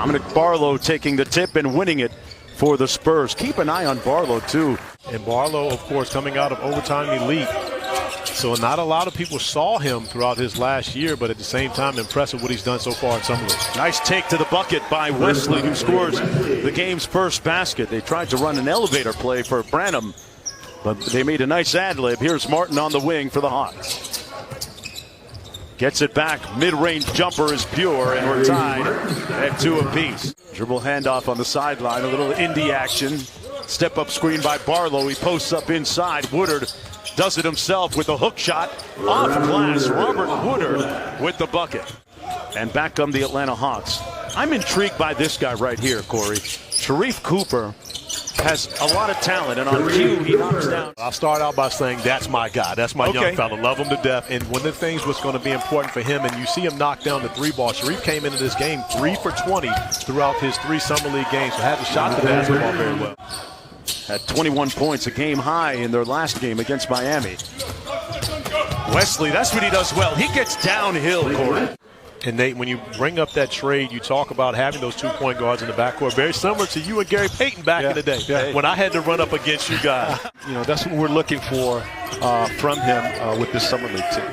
Dominic Barlow taking the tip and winning it for the Spurs. Keep an eye on Barlow, too. And Barlow, of course, coming out of Overtime Elite. So not a lot of people saw him throughout his last year, but at the same time, impressive what he's done so far in Summer League. Nice take to the bucket by Wesley, who scores the game's first basket. They tried to run an elevator play for Branham, but they made a nice ad-lib. Here's Martin on the wing for the Hawks. Gets it back. Mid-range jumper is pure, and we're tied at 2 apiece. Dribble handoff on the sideline. A little indie action. Step-up screen by Barlow. He posts up inside. Woodard does it himself with a hook shot off glass. Robert Woodard with the bucket. And back come the Atlanta Hawks. I'm intrigued by this guy right here, Corey. Sharife Cooper has a lot of talent, and on cue, he knocks down. I'll start out by saying that's my guy. That's my young fella. Love him to death. And one of the things was going to be important for him, and you see him knock down the 3-ball. Sharife came into this game 3 for 20 throughout his 3 Summer League games, so had the shot the basketball very well. Had 21 points, a game high in their last game against Miami. Wesley, that's what he does well. He gets downhill, Corey. And Nate, when you bring up that trade, you talk about having those 2-point guards in the backcourt, very similar to you and Gary Payton back in the day when I had to run up against you guys. You know, that's what we're looking for from him with this Summer League team.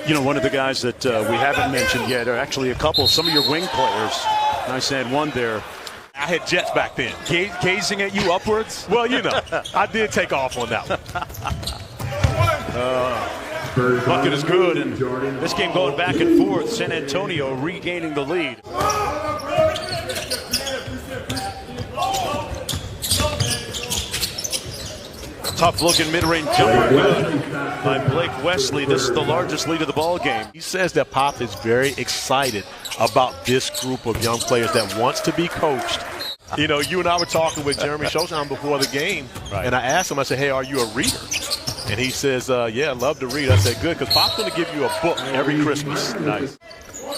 You know, one of the guys that we haven't mentioned yet are actually a couple, some of your wing players. Nice and one there. I had jets back then. Gazing at you upwards? Well, you know, I did take off on that one. Bucket is good, and this game going back and forth. San Antonio regaining the lead. Tough looking mid-range jumper good by Blake Wesley. This is the largest lead of the ball game. He says that Pop is very excited about this group of young players that wants to be coached. You know, you and I were talking with Jeremy Showtime before the game, and I asked him, I said, hey, are you a reader? And he says, yeah, I love to read. I said, good, because Pop's going to give you a book every Christmas. Nice.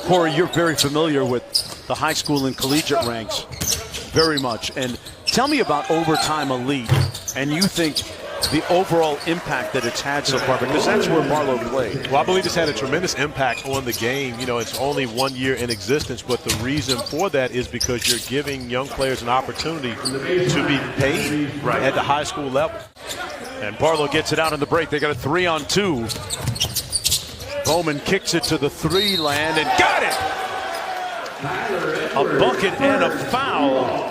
Corey, you're very familiar with the high school and collegiate ranks, very much. And tell me about Overtime Elite, and you think the overall impact that it's had so far, because that's where Barlow played. Well, I believe it's had a tremendous impact on the game. You know, it's only 1 year in existence, but the reason for that is because you're giving young players an opportunity to be paid at the high school level. And Barlow gets it out in the break. They got a 3-on-2. Bowman kicks it to the 3 land and got it! A bucket and a foul.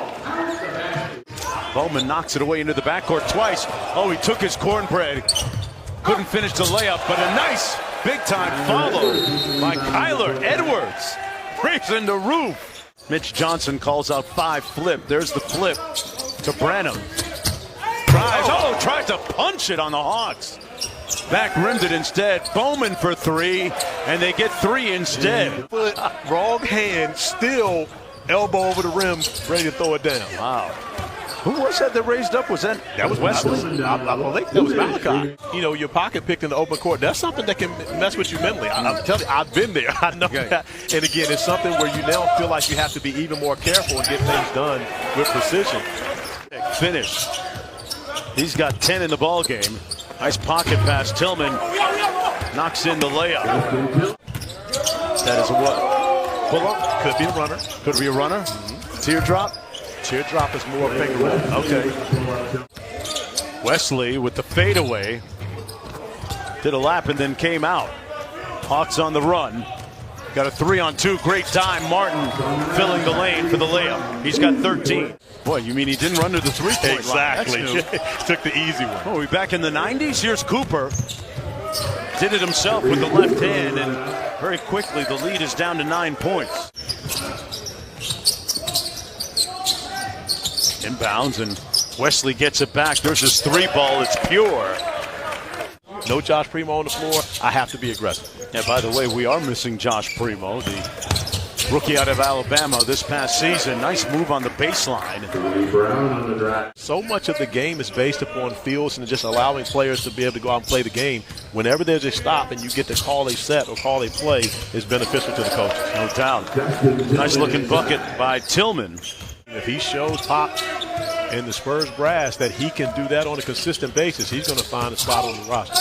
Bowman knocks it away into the backcourt twice. Oh, he took his cornbread. Couldn't finish the layup, but a nice big-time follow by Kyler Edwards. Raising the roof. Mitch Johnson calls out 5 flip. There's the flip to Branham. Tries to punch it on the Hawks. Back rimmed it instead. Bowman for 3, and they get 3 instead. Foot, wrong hand, still elbow over the rim, ready to throw it down. Wow. Who was that raised up? Was that Wesley? I think that was Malachi. You know, your pocket picked in the open court. That's something that can mess with you mentally. I'm telling you, I've been there. I know that. And again, it's something where you now feel like you have to be even more careful and get things done with precision. Finish. He's got 10 in the ball game. Nice pocket pass. Tillman knocks in the layup. That is a what? Pull up. Could be a runner. Could be a runner. Teardrop. Teardrop is more favorable. Okay. Wesley with the fadeaway. Did a lap and then came out. Hawks on the run. Got a 3-on-2. Great time. Martin filling the lane for the layup. He's got 13. Boy, you mean he didn't run to the 3-point line? Exactly. Took the easy one. Oh, we back in the 90s? Here's Cooper. Did it himself with the left hand, and very quickly the lead is down to 9 points. Inbounds, and Wesley gets it back. There's his 3-ball. It's pure. No Josh Primo on the floor. I have to be aggressive. Yeah, by the way, we are missing Josh Primo, the rookie out of Alabama this past season. Nice move on the baseline. So much of the game is based upon fields and just allowing players to be able to go out and play the game. Whenever there's a stop and you get to call a set or call a play, is beneficial to the coaches. No doubt. Nice looking bucket by Tillman. If he shows Pop and the Spurs brass that he can do that on a consistent basis, he's going to find a spot on the roster.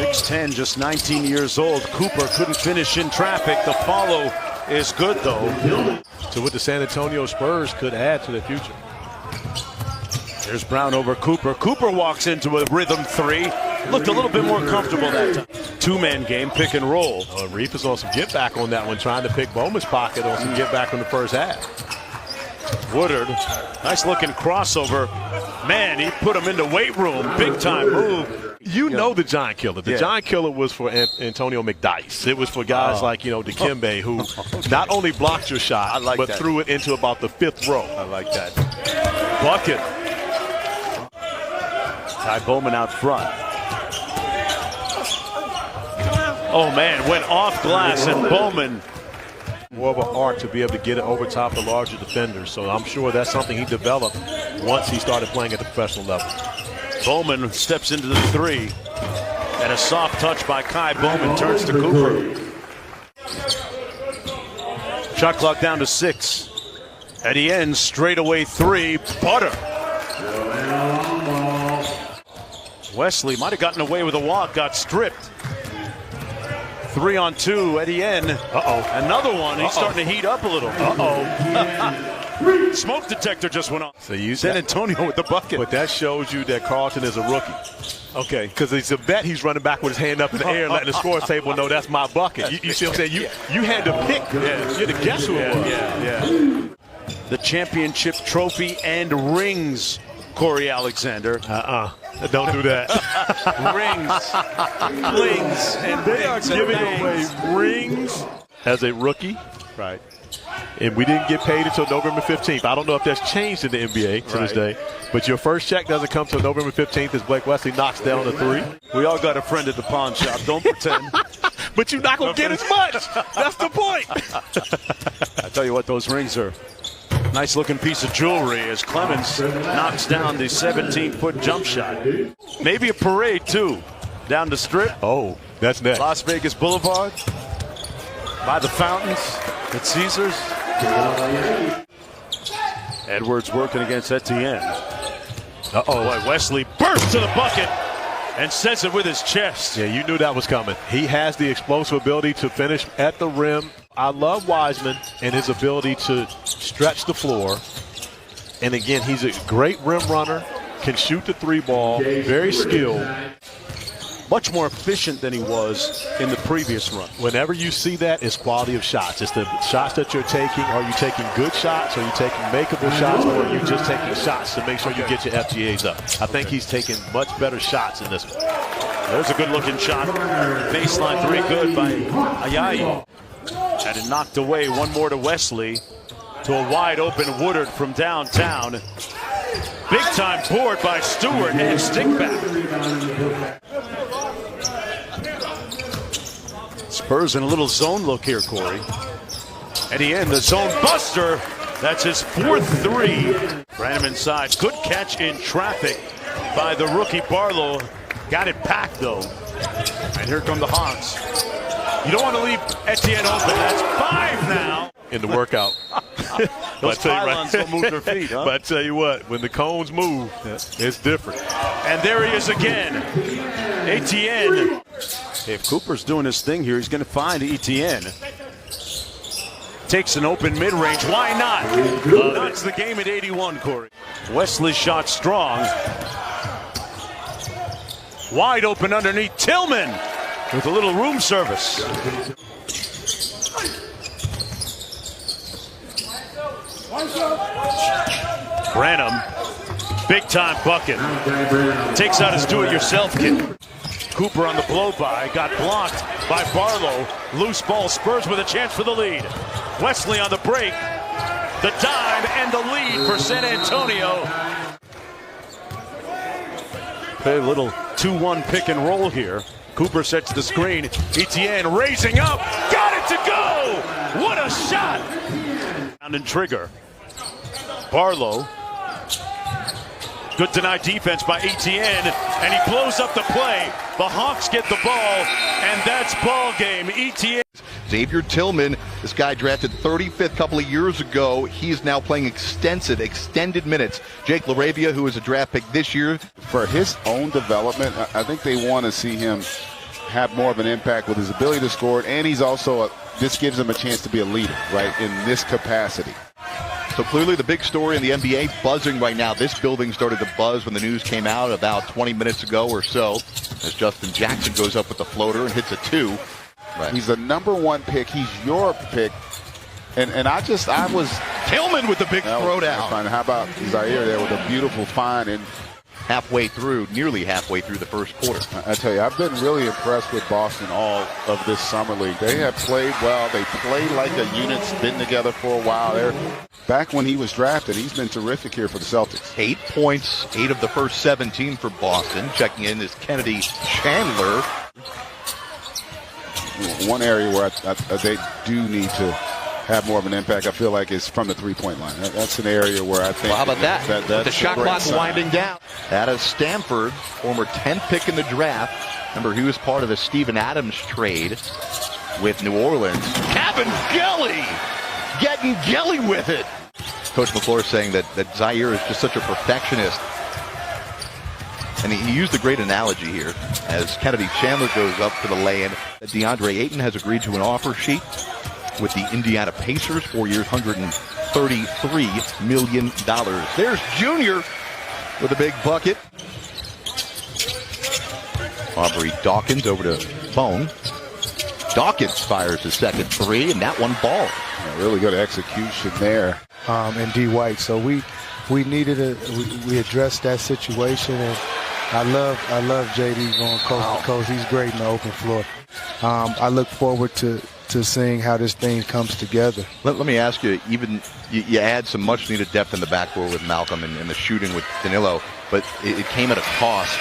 6'10", just 19 years old. Cooper couldn't finish in traffic. The follow is good, though. So what the San Antonio Spurs could add to their future. There's Brown over Cooper. Cooper walks into a rhythm three. Looked a little bit more comfortable that time. Two-man game, pick and roll. Reef is on some get back on that one, trying to pick Bowman's pocket on some get back in the first half. Woodard, nice looking crossover. Man, he put him into weight room. Big time move. You know the Giant Killer. The Giant Killer was for Antonio McDyess. It was for guys like, Dikembe, who not only blocked your shot, but threw it into about the fifth row. I like that. Bucket. Ty Bowman out front. Oh, man, went off glass, and Bowman. More of an art to be able to get it over top of larger defenders. So I'm sure that's something he developed once he started playing at the professional level. Bowman steps into the three. And a soft touch by Kai. Bowman turns to Cooper. Shot clock down to 6. At the end, straightaway three. Butter. Wesley might have gotten away with a walk. Got stripped. 3-on-2 at the end. Another one. He's starting to heat up a little. Smoke detector just went off. So you San Antonio with the bucket. But that shows you that Carlton is a rookie. Okay. Because it's a bet he's running back with his hand up in the air, letting the scorer's table know that's my bucket. You see what I'm saying? You had to pick. You had to guess who it was. Yeah. The championship trophy and rings, Corey Alexander. Don't do that. Rings, and they are giving away rings as a rookie. Right. And we didn't get paid until November 15th. I don't know if that's changed in the NBA to this day. But your first check doesn't come till November 15th as Blake Wesley knocks down the three. We all got a friend at the pawn shop. Don't pretend. But you're not going to get as much. That's the point. I tell you what, those rings are nice looking piece of jewelry as Clemens knocks down the 17-foot jump shot. Maybe a parade, too. Down the strip. Oh, that's next. Las Vegas Boulevard. By the fountains at Caesars. Edwards working against Etienne. Boy, Wesley bursts to the bucket and sets it with his chest. Yeah, you knew that was coming. He has the explosive ability to finish at the rim. I love Wiseman and his ability to stretch the floor. And again, he's a great rim runner, can shoot the three ball, very skilled. Much more efficient than he was in the previous run. Whenever you see that, it's quality of shots. It's the shots that you're taking. Are you taking good shots? Are you taking makeable shots? Or are you just taking shots to make sure you get your FGAs up? I think he's taking much better shots in this one. There's a good-looking shot. Baseline three, good by Ayayi. Had it knocked away. One more to Wesley. To a wide-open Woodard from downtown. Big-time board by Stewart and stick back. Spurs in a little zone look here, Corey. At the end, the zone buster. That's his fourth three. Branham inside. Good catch in traffic by the rookie Barlow. Got it packed, though. And here come the Hawks. You don't want to leave Etienne open. That's 5 now. In the workout. Those pylons don't move their feet, huh? But I tell you what, when the cones move, it's different. And there he is again. Etienne. If Cooper's doing his thing here, he's going to find Etienne. Takes an open mid-range. Why not? That's the game at 81, Corey. Wesley shot strong. Wide open underneath. Tillman with a little room service. Branham, big time bucket. Takes out his do-it-yourself kit. Cooper on the blow-by, got blocked by Barlow. Loose ball, Spurs with a chance for the lead. Wesley on the break. The dive and the lead for San Antonio. Play a little 2-1 pick and roll here. Cooper sets the screen. Etienne raising up. Got it to go! What a shot! And trigger. Barlow. Good denied defense by Etienne, and he blows up the play. The Hawks get the ball, and that's ball game. Etienne. Xavier Tillman, this guy drafted 35th a couple of years ago. He is now playing extended minutes. Jake LaRavia, who is a draft pick this year. For his own development, I think they want to see him have more of an impact with his ability to score, and he's also this gives him a chance to be a leader, right, in this capacity. So clearly the big story in the NBA buzzing right now. This building started to buzz when the news came out about 20 minutes ago or so, as Justin Jackson goes up with the floater and hits a 2. Right. He's the #1 pick. He's your pick. And I was Tillman with the big throwdown. Fine. How about Zaire there with a beautiful find and nearly halfway through the first quarter. I tell you, I've been really impressed with Boston all of this summer league. They have played well. They play like a unit's been together for a while. Back when he was drafted, he's been terrific here for the Celtics. 8 points, 8 of the first 17 for Boston. Checking in is Kennedy Chandler. One area where they do need to have more of an impact, I feel like, is from the three-point line. That's an area where I think... Well, how about that? That's the shot a great clock sign. winding down. That is Stanford, former 10th pick in the draft. Remember, he was part of the Steven Adams trade with New Orleans. Kevin Gelly getting Gelly with it. Coach McClure saying that Zaire is just such a perfectionist. And he used a great analogy here as Kennedy Chandler goes up for the lay-in. DeAndre Ayton has agreed to an offer sheet with the Indiana Pacers, 4 years, $133 million. There's Junior with a big bucket. Aubrey Dawkins over to Bone. Dawkins fires his second 3, and that one ball. Really good execution there. And D. White. So we needed we addressed that situation, and I love JD going coast to coast. He's great in the open floor. I look forward to seeing how this thing comes together. Let me ask you, you add some much needed depth in the backcourt with Malcolm and the shooting with Danilo, but it came at a cost.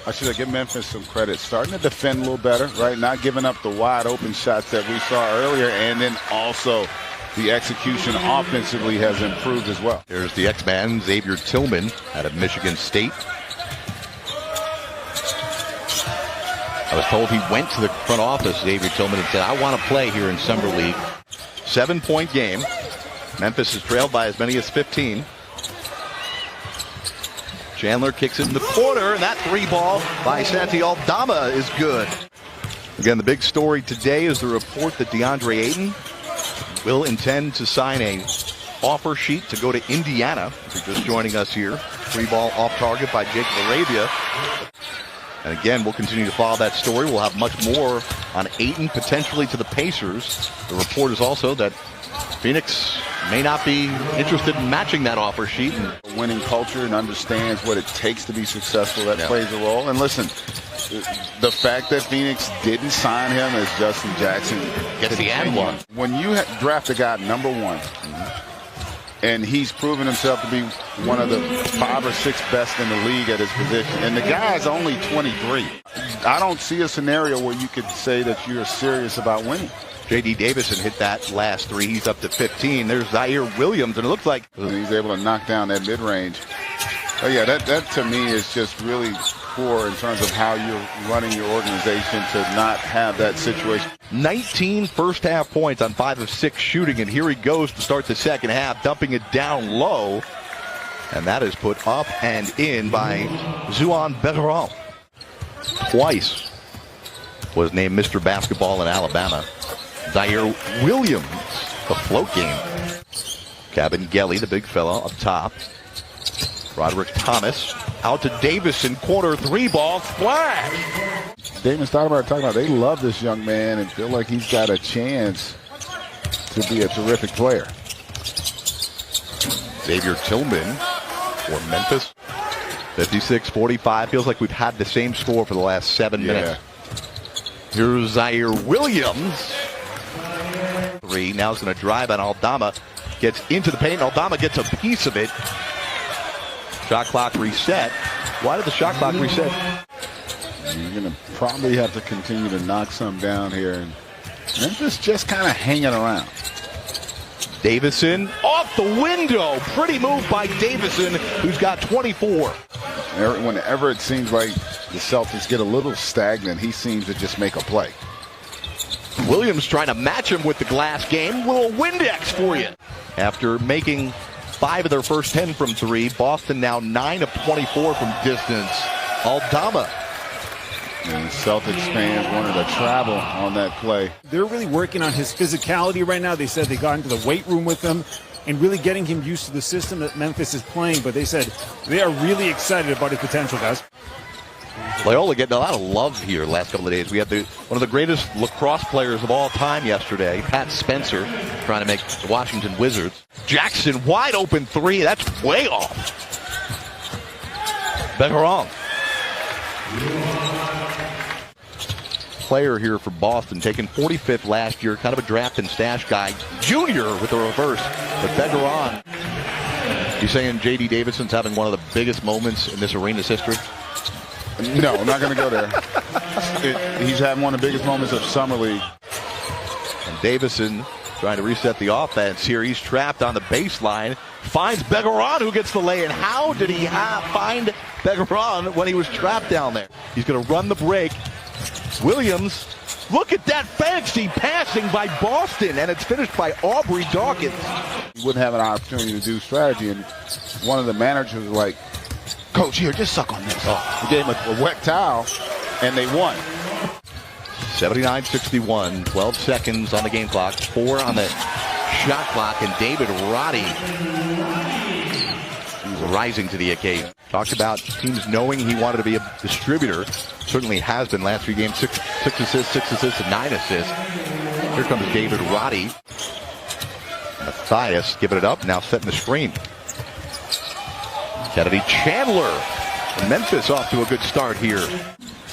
I should have given Memphis some credit. Starting to defend a little better, right? Not giving up the wide open shots that we saw earlier, and then also the execution offensively has improved as well. There's the X-Man, Xavier Tillman, out of Michigan State. I was told he went to the front office, Xavier Tillman, and said, I want to play here in Summer League. 7-point game. Memphis is trailed by as many as 15. Chandler kicks it in the corner, and that 3-ball by Santi Aldama is good. Again, the big story today is the report that DeAndre Ayton will intend to sign a offer sheet to go to Indiana. If you're just joining us here, 3-ball off target by Jake LaRavia. And again, we'll continue to follow that story. We'll have much more on Ayton potentially to the Pacers. The report is also that Phoenix may not be interested in matching that offer sheet. A winning culture and understands what it takes to be successful. That plays a role. And listen, the fact that Phoenix didn't sign him as Justin Jackson gets the and one. When you draft a guy #1, and he's proven himself to be one of the 5 or 6 best in the league at his position. And the guy's only 23. I don't see a scenario where you could say that you're serious about winning. J.D. Davison hit that last 3. He's up to 15. There's Zaire Williams, and it looks like he's able to knock down that mid-range. Oh, yeah, that to me is just really poor in terms of how you're running your organization to not have that situation. 19 first-half points on 5 of 6 shooting, and here he goes to start the second half, dumping it down low. And that is put up and in by Zuan Bergeron. Twice was named Mr. Basketball in Alabama. Zaire Williams, the float game. Kevin Gelly, the big fella up top. Roderick Thomas out to Davison, corner 3-ball, splash. Damon Stoudemire talking about they love this young man and feel like he's got a chance to be a terrific player. Xavier Tillman for Memphis. 56-45. Feels like we've had the same score for the last 7 minutes. Here's Zaire Williams. 3. Now he's going to drive on Aldama. Gets into the paint. Aldama gets a piece of it. Shot clock reset. Why did the shot clock reset? You're going to probably have to continue to knock some down here. And Memphis just kind of hanging around. Davison off the window. Pretty move by Davison, who's got 24. Whenever it seems like the Celtics get a little stagnant, he seems to just make a play. Williams trying to match him with the glass game. Little Windex for you. After making 5 of their first 10 from 3, Boston now 9 of 24 from distance. Aldama And Celtics fans wanted to travel on that play. They're really working on his physicality right now. They said they got into the weight room with him and really getting him used to the system that Memphis is playing. But they said they are really excited about his potential, guys. Loyola getting a lot of love here the last couple of days. We had one of the greatest lacrosse players of all time yesterday, Pat Spencer, trying to make the Washington Wizards. Jackson, wide open three. That's way off. Begaron. Player here for Boston, taken 45th last year, kind of a draft and stash guy. Junior with the reverse, but Begaron. You saying J.D. Davidson's having one of the biggest moments in this arena's history? No, I'm not going to go there. He's having one of the biggest moments of Summer League. And Davison trying to reset the offense here. He's trapped on the baseline. Finds Begaron, who gets the lay-in. How did he find Begaron when he was trapped down there? He's going to run the break. Williams, look at that fancy passing by Boston, and it's finished by Aubrey Dawkins. He wouldn't have an opportunity to do strategy, and one of the managers was like, "Coach, here, just suck on this." He gave him a wet towel, and they won. 79-61, 12 seconds on the game clock, 4 on the shot clock, and David Roddy rising to the occasion. Talked about teams knowing he wanted to be a distributor. Certainly has been last 3 games, 6 assists, and 9 assists. Here comes David Roddy. Matthias giving it up, now setting the screen. Kennedy Chandler. And Memphis off to a good start here.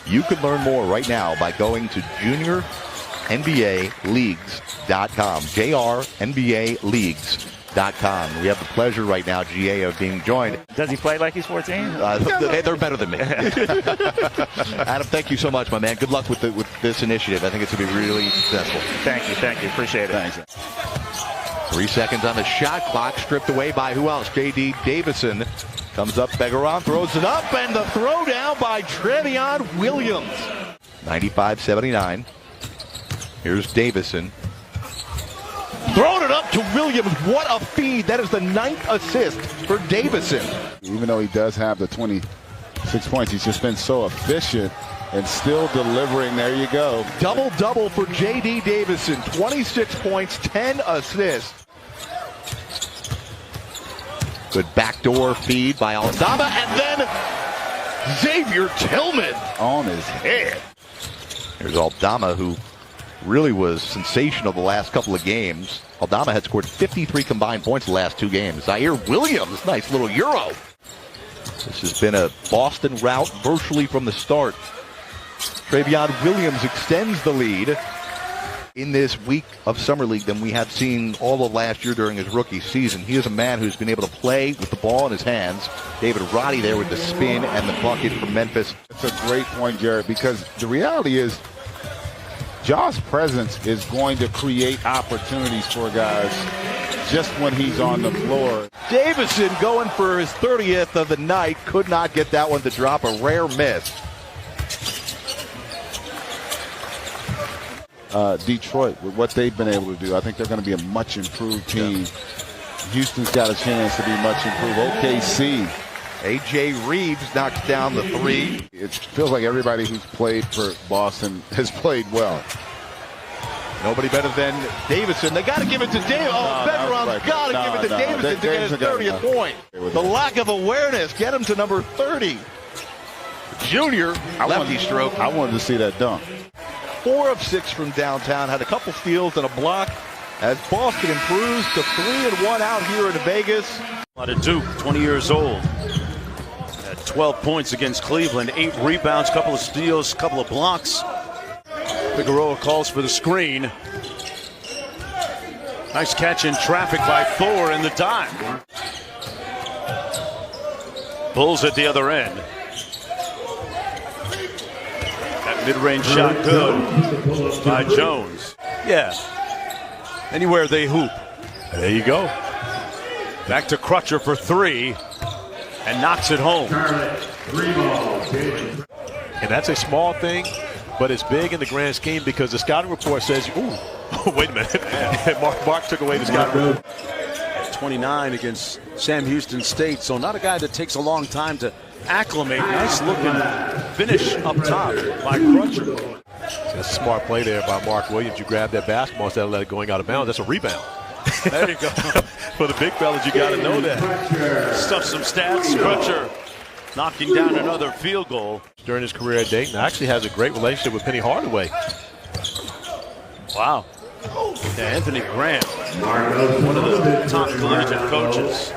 You can learn more right now by going to JuniorNBALeagues.com. JRNBALeagues.com. We have the pleasure right now, GA, of being joined. Does he play like he's 14? They're better than me. Adam, thank you so much, my man. Good luck with this initiative. I think it's going to be really successful. Thank you. Appreciate it. Thanks. 3 seconds on the shot clock, stripped away by who else? J.D. Davison. Comes up, Begaron throws it up, and the throw down by Trevion Williams. 95-79. Here's Davison. Throwing it up to Williams. What a feed. That is the 9th assist for Davison. Even though he does have the 26 points, he's just been so efficient and still delivering. There you go. Double-double for J.D. Davison. 26 points, 10 assists. Good backdoor feed by Aldama, and then Xavier Tillman On his head. Here's Aldama, who really was sensational the last couple of games. Aldama had scored 53 combined points the last 2 games. Zaire Williams, nice little Euro. This has been a Boston rout virtually from the start. Trevion Williams extends the lead in this week of Summer League than we have seen all of last year during his rookie season. He is a man who's been able to play with the ball in his hands. David Roddy there with the spin and the bucket from Memphis. It's a great point, Jared, because the reality is Ja's presence is going to create opportunities for guys just when he's on the floor. Davison going for his 30th of the night. Could not get that one to drop. A rare miss. Detroit, with what they've been able to do, I think they're going to be a much improved team. Houston's got a chance to be much improved. OKC. A.J. Reeves knocks down the 3. It feels like everybody who's played for Boston has played well. Nobody better than Davison. They got to give it to Davison. Oh, Begaron's got to give it to Davison to get his 30th point. The lack of awareness get him to number 30. Junior, lefty stroke. I wanted to see that dunk. 4 of 6 from downtown. Had a couple steals and a block as Boston improves to 3-1 out here in Vegas. Out of Duke, 20 years old. Had 12 points against Cleveland, 8 rebounds, couple of steals, couple of blocks. Figueroa calls for the screen. Nice catch in traffic by Thor in the dime. Bulls at the other end. That mid-range shot good by Jones. Yeah. Anywhere they hoop. There you go. Back to Crutcher for 3 and knocks it home. And that's a small thing, but it's big in the grand scheme because the scouting report says, ooh, wait a minute. Mark took away the scouting report. 29 against Sam Houston State, so not a guy that takes a long time to acclimate. Nice looking finish up top by Crutcher. That's a smart play there by Mark Williams. You grab that basketball instead of let it going out of bounds. That's a rebound. There you go. For the big fellas, you got to know that. Stuff some stats. Crutcher knocking down another field goal. During his career at Dayton, actually has a great relationship with Penny Hardaway. Wow. Yeah, Anthony Grant, one of the top collegiate coaches.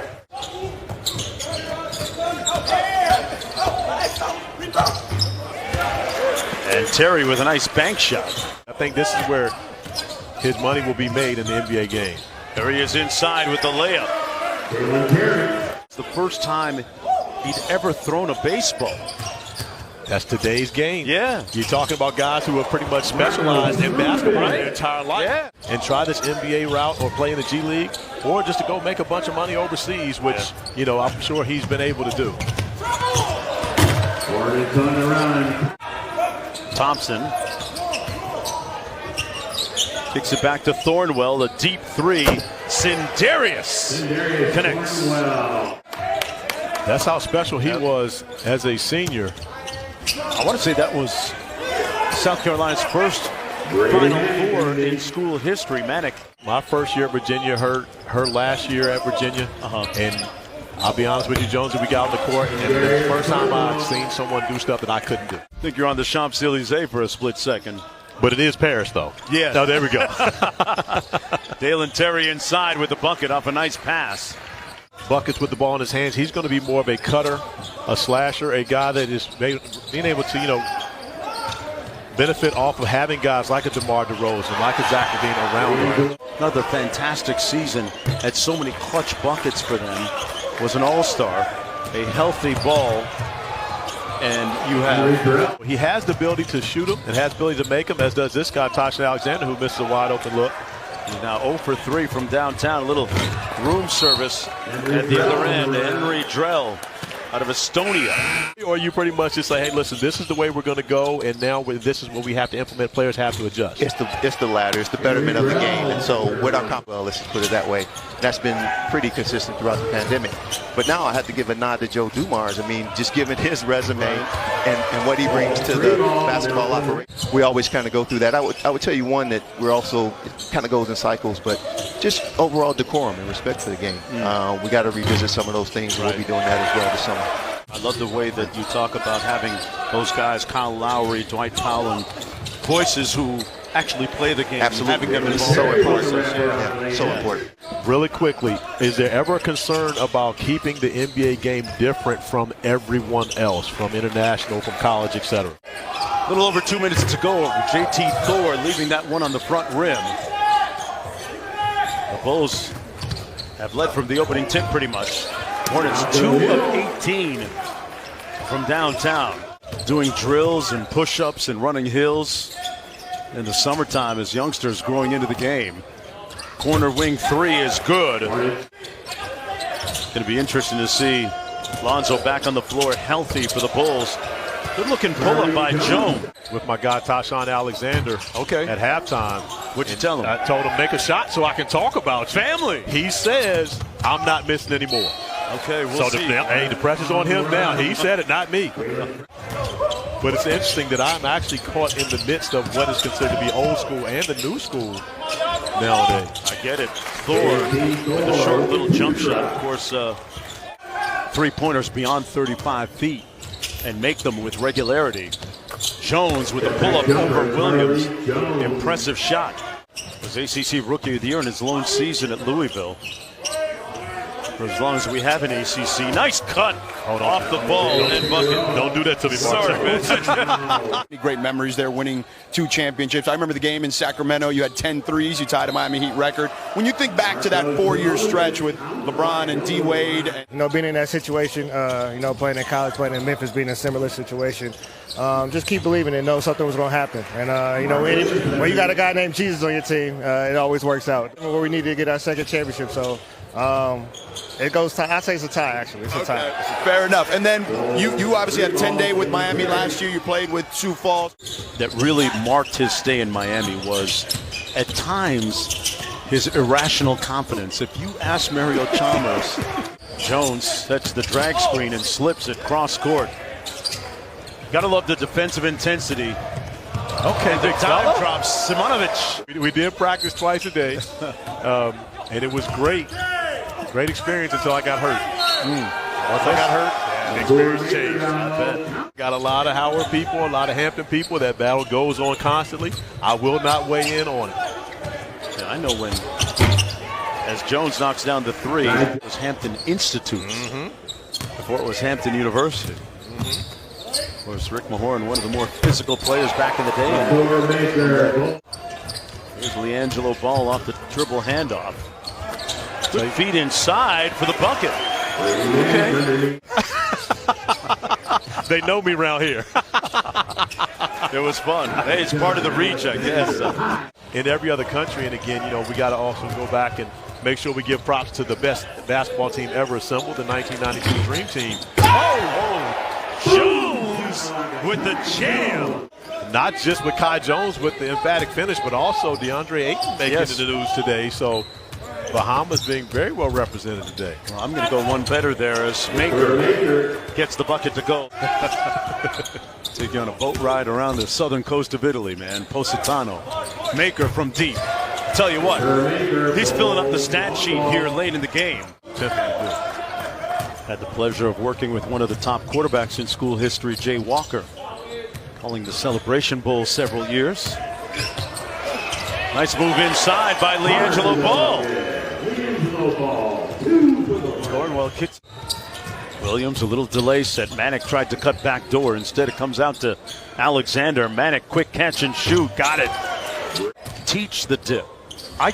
And Terry with a nice bank shot. I think this is where his money will be made in the NBA game. There he is inside with the layup. It's the first time he'd ever thrown a baseball. That's today's game. Yeah. You're talking about guys who have pretty much specialized in basketball their entire life. Yeah. And try this NBA route or play in the G League or just to go make a bunch of money overseas, which, you know, I'm sure he's been able to do. Thompson kicks it back to Thornwell. A deep three. Sindarius connects. That's how special he was as a senior. I want to say that was South Carolina's first Final Four in school history. Manic. My first year at Virginia, her last year at Virginia. And I'll be honest with you, Jones, we got on the court, and the first time I've seen someone do stuff that I couldn't do. I think you're on the Champs-Élysées for a split second. But it is Paris, though. Yeah. Oh, there we go. Dalen Terry inside with the bucket off a nice pass. Buckets with the ball in his hands. He's going to be more of a cutter, a slasher, a guy that is being able to, you know, benefit off of having guys like a DeMar DeRozan, like a Zach LaVine around him. Another fantastic season. Had so many clutch buckets for them. Was an all-star. A healthy ball. And you have... He has the ability to shoot them and has the ability to make them, as does this guy, Tasha Alexander, who misses a wide-open look. He's now 0 for 3 from downtown. A little room service at the other end. Henry Drell out of Estonia. Or you pretty much just say, hey, listen, this is the way we're going to go, and now this is what we have to implement. Players have to adjust. It's the latter. It's the betterment of the game. And so with our well, let's just put it that way, that's been pretty consistent throughout the pandemic. But now I have to give a nod to Joe Dumars. I mean, just given his resume and what he brings to the basketball operation. We always kind of go through that. I would tell you one that we're also, it kind of goes in cycles, but just overall decorum and respect for the game. We got to revisit some of those things. We'll be doing that as well this summer. I love the way that you talk about having those guys, Kyle Lowry, Dwight Powell, and voices who actually play the game. Absolutely. Having them It's involved. so important. Yeah, so important. Really quickly, is there ever a concern about keeping the NBA game different from everyone else, from international, from college, etc.? A little over 2 minutes to go. JT Thor leaving that one on the front rim. The Bulls have led from the opening tip pretty much. Hornets 2 of 18 from downtown. Doing drills and push-ups and running hills in the summertime as youngsters growing into the game. Corner wing 3 is good. Going to be interesting to see Lonzo back on the floor, healthy for the Bulls. Good looking pull-up by Jones. With my guy Tashawn Alexander at halftime. What'd you tell him? I told him, make a shot so I can talk about you. Family. He says, I'm not missing anymore. Okay, we'll see. The pressure's on him now. He said it, not me. But it's interesting that I'm actually caught in the midst of what is considered to be old school and the new school nowadays. I get it. Thor with a short little jump shot. Of course, three-pointers beyond 35 feet and make them with regularity. Jones with a pull-up over Williams. Impressive shot. Was ACC Rookie of the Year in his lone season at Louisville. For as long as we have an ACC. Nice cut off the ball and bucket. Don't do that to me, Mark. Sorry, man. Great memories there, winning 2 championships. I remember the game in Sacramento. You had 10 threes. You tied a Miami Heat record. When you think back to that 4-year stretch with LeBron and D-Wade. You know, being in that situation, playing in college, playing in Memphis, being in a similar situation, just keep believing and know something was going to happen. And, when you got a guy named Jesus on your team, it always works out. Where we need to get our second championship, so it goes tie. I'd say it's a tie, actually. It's a tie. Fair enough. And then you obviously had a 10-day with Miami last year. You played with Sioux Falls. That really marked his stay in Miami was, at times, his irrational confidence. If you ask Mario Chalmers Jones sets the drag screen and slips it cross court. Gotta love the defensive intensity. Okay, the time drops. Simonovic. We did practice twice a day, and it was great. Great experience until I got hurt. Once I got hurt, the experience changed. I bet. Got a lot of Howard people, a lot of Hampton people. That battle goes on constantly. I will not weigh in on it. Yeah, I know when. As Jones knocks down the three, it was Hampton Institute. Before it was Hampton University. Of course, Rick Mahorn, one of the more physical players back in the day. Here's LiAngelo Ball off the dribble handoff. Good feet inside for the bucket. Okay. They know me around here. It was fun. Hey, it's part of the reach, I guess. In every other country, and again, we got to also go back and make sure we give props to the best basketball team ever assembled, the 1992 Dream Team. Jones with the jam. Not just with Kai Jones with the emphatic finish, but also DeAndre Ayton making it in the news today. So Bahamas being very well represented today. Well, I'm going to go one better there as Maker gets the bucket to go. Take you on a boat ride around the southern coast of Italy, man. Positano. Maker from deep. Tell you what, he's filling up the stat sheet here late in the game. Had the pleasure of working with one of the top quarterbacks in school history, Jay Walker, calling the Celebration Bowl several years. Nice move inside by LiAngelo Ball. Cornwell kicks. Williams, a little delay set. Manick tried to cut back door. Instead, it comes out to Alexander. Manick, quick catch and shoot. Got it. Teach the dip. I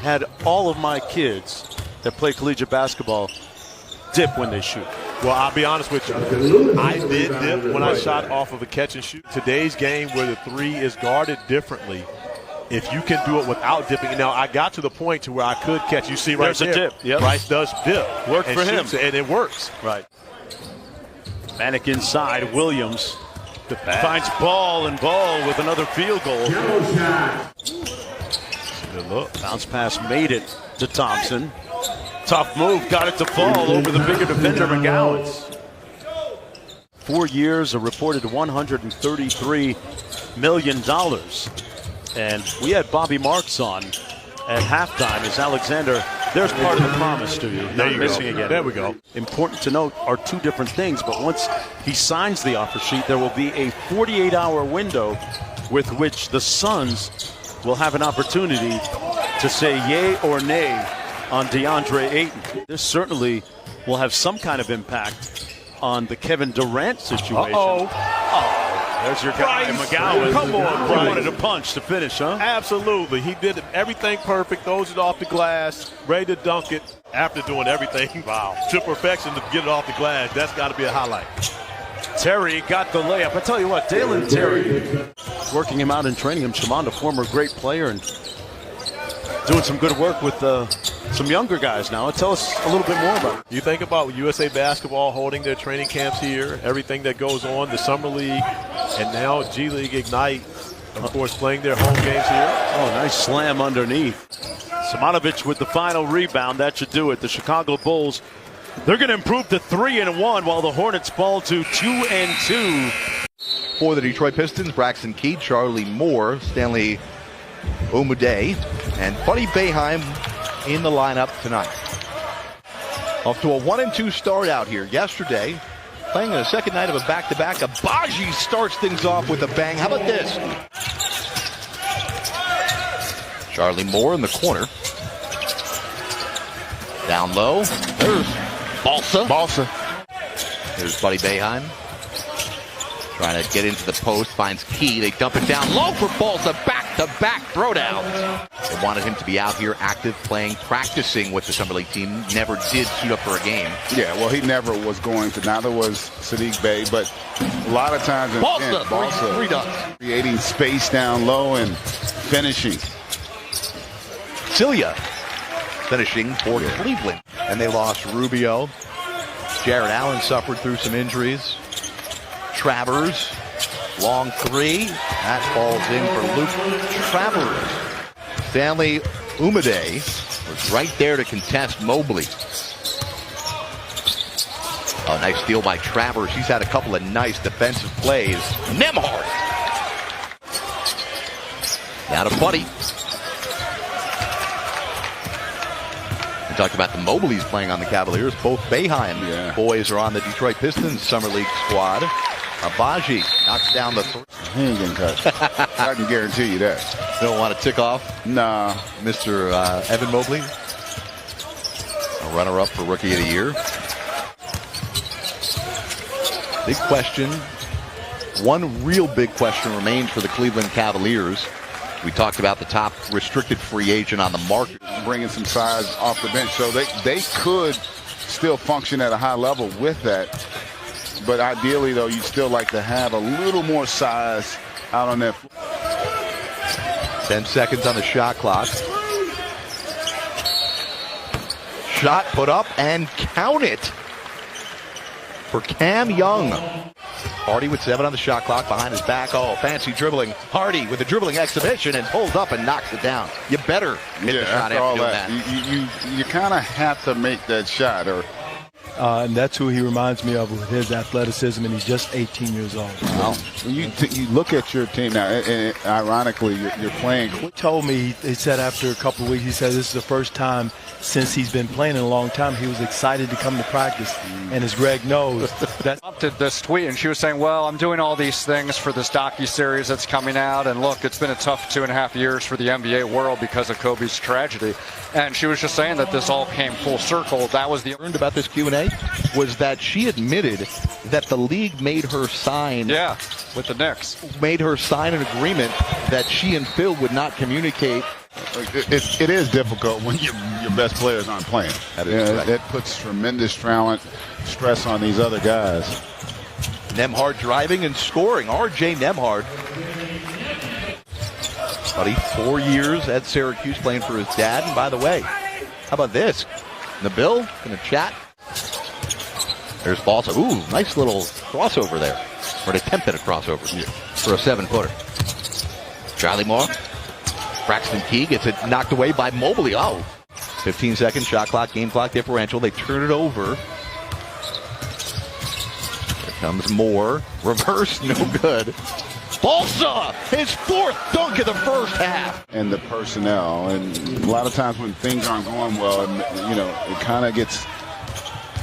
had all of my kids that play collegiate basketball dip when they shoot. Well, I'll be honest with you. I did dip when I shot off of a catch and shoot. Today's game where the three is guarded differently, if you can do it without dipping. Now, I got to the point to where I could catch. You see right There's there. a dip. Yep. Bryce does dip. Worked for him. And it works. Right. Manick inside. Williams finds Ball, and Ball with another field goal. Good look. Bounce pass made it to Thompson. Tough move. Got it to fall over the bigger defender, McGowens. 4 years, a reported $133 million. And we had Bobby Marks on at halftime as Alexander. There's part of the promise to you. Not missing again. There we go. Important to note are two different things, but once he signs the offer sheet, there will be a 48-hour window with which the Suns will have an opportunity to say yay or nay on DeAndre Ayton. This certainly will have some kind of impact on the Kevin Durant situation. There's your guy, McGowan. Come on, He Bryce. wanted a punch to finish, huh? Absolutely. He did everything perfect, throws it off the glass, ready to dunk it after doing everything to perfection to get it off the glass. That's got to be a highlight. Terry got the layup. I tell you what, Dalen Terry, working him out and training him. Shimon, a former great player, and doing some good work with some younger guys now. Tell us a little bit more about it. You think about USA Basketball holding their training camps here, everything that goes on, the Summer League, and now G League Ignite, of course, playing their home games here. Oh, nice slam underneath. Simonovic with the final rebound. That should do it. The Chicago Bulls, they're going to improve to 3-1 while the Hornets fall to 2-2. For the Detroit Pistons, Braxton Key, Charlie Moore, Stanley Umude, and Buddy Boeheim in the lineup tonight. Off to a 1-2 start out here yesterday. Playing the second night of a back-to-back. Agbaji starts things off with a bang. How about this? Charlie Moore in the corner. Down low. There's Balsa. There's Buddy Boeheim. Trying to get into the post, finds Key. They dump it down low for Balsa. Back-to-back throwdown. They wanted him to be out here active, playing, practicing with the Summer League team. Never did suit up for a game. Yeah, well, he never was going to. Neither was Sadiq Bey, but a lot of times in Balsa, three dunks. Creating space down low and finishing. Cilia finishing for Cleveland. And they lost Rubio. Jared Allen suffered through some injuries. Travers, long three. That falls in for Luke Travers. Stanley Umude was right there to contest Mobley. A nice steal by Travers. He's had a couple of nice defensive plays. Nembhard. Now to Buddy. We talked about the Mobleys playing on the Cavaliers. Both Boeheim boys are on the Detroit Pistons Summer League squad. Abaji knocks down the three. He ain't getting cut. I can guarantee you that. Don't want to tick off Nah. Mr. Evan Mobley. A runner-up for Rookie of the Year. Big question. One real big question remains for the Cleveland Cavaliers. We talked about the top restricted free agent on the market. Bringing some size off the bench. So they could still function at a high level with that. But ideally, though, you'd still like to have a little more size out on that. 10 seconds on the shot clock. Shot put up and count it for Cam Young. Hardy with 7 on the shot clock behind his back. Oh, fancy dribbling. Hardy with a dribbling exhibition and pulls up and knocks it down. You better hit the shot after doing that. You kind of have to make that shot. And that's who he reminds me of with his athleticism, and he's just 18 years old. Wow. When you look at your team now, and ironically, you're playing. He told me, he said after a couple of weeks, he said this is the first time since he's been playing in a long time he was excited to come to practice. And as Greg knows, that did this tweet, and she was saying, well, I'm doing all these things for this docuseries that's coming out, and look, it's been a tough 2.5 years for the NBA world because of Kobe's tragedy. And she was just saying that this all came full circle. That was the learned about this Q&A was that she admitted that the league made her sign. Yeah, with the Knicks. Made her sign an agreement that she and Phil would not communicate. It is difficult when your best players aren't playing. That puts tremendous stress on these other guys. Nembhard driving and scoring. R.J. Nembhard. Buddy, 4 years at Syracuse playing for his dad. And by the way, how about this? Nabil going to chat. There's Balsa. Ooh, nice little crossover there. Or an attempt at a crossover for a 7-footer. Charlie Moore. Braxton Key gets it knocked away by Mobley. Oh, 15-second shot clock, game clock differential. They turn it over. Here comes Moore. Reverse, no good. Balsa, his 4th dunk of the first half. And the personnel. And a lot of times when things aren't going well, it kind of gets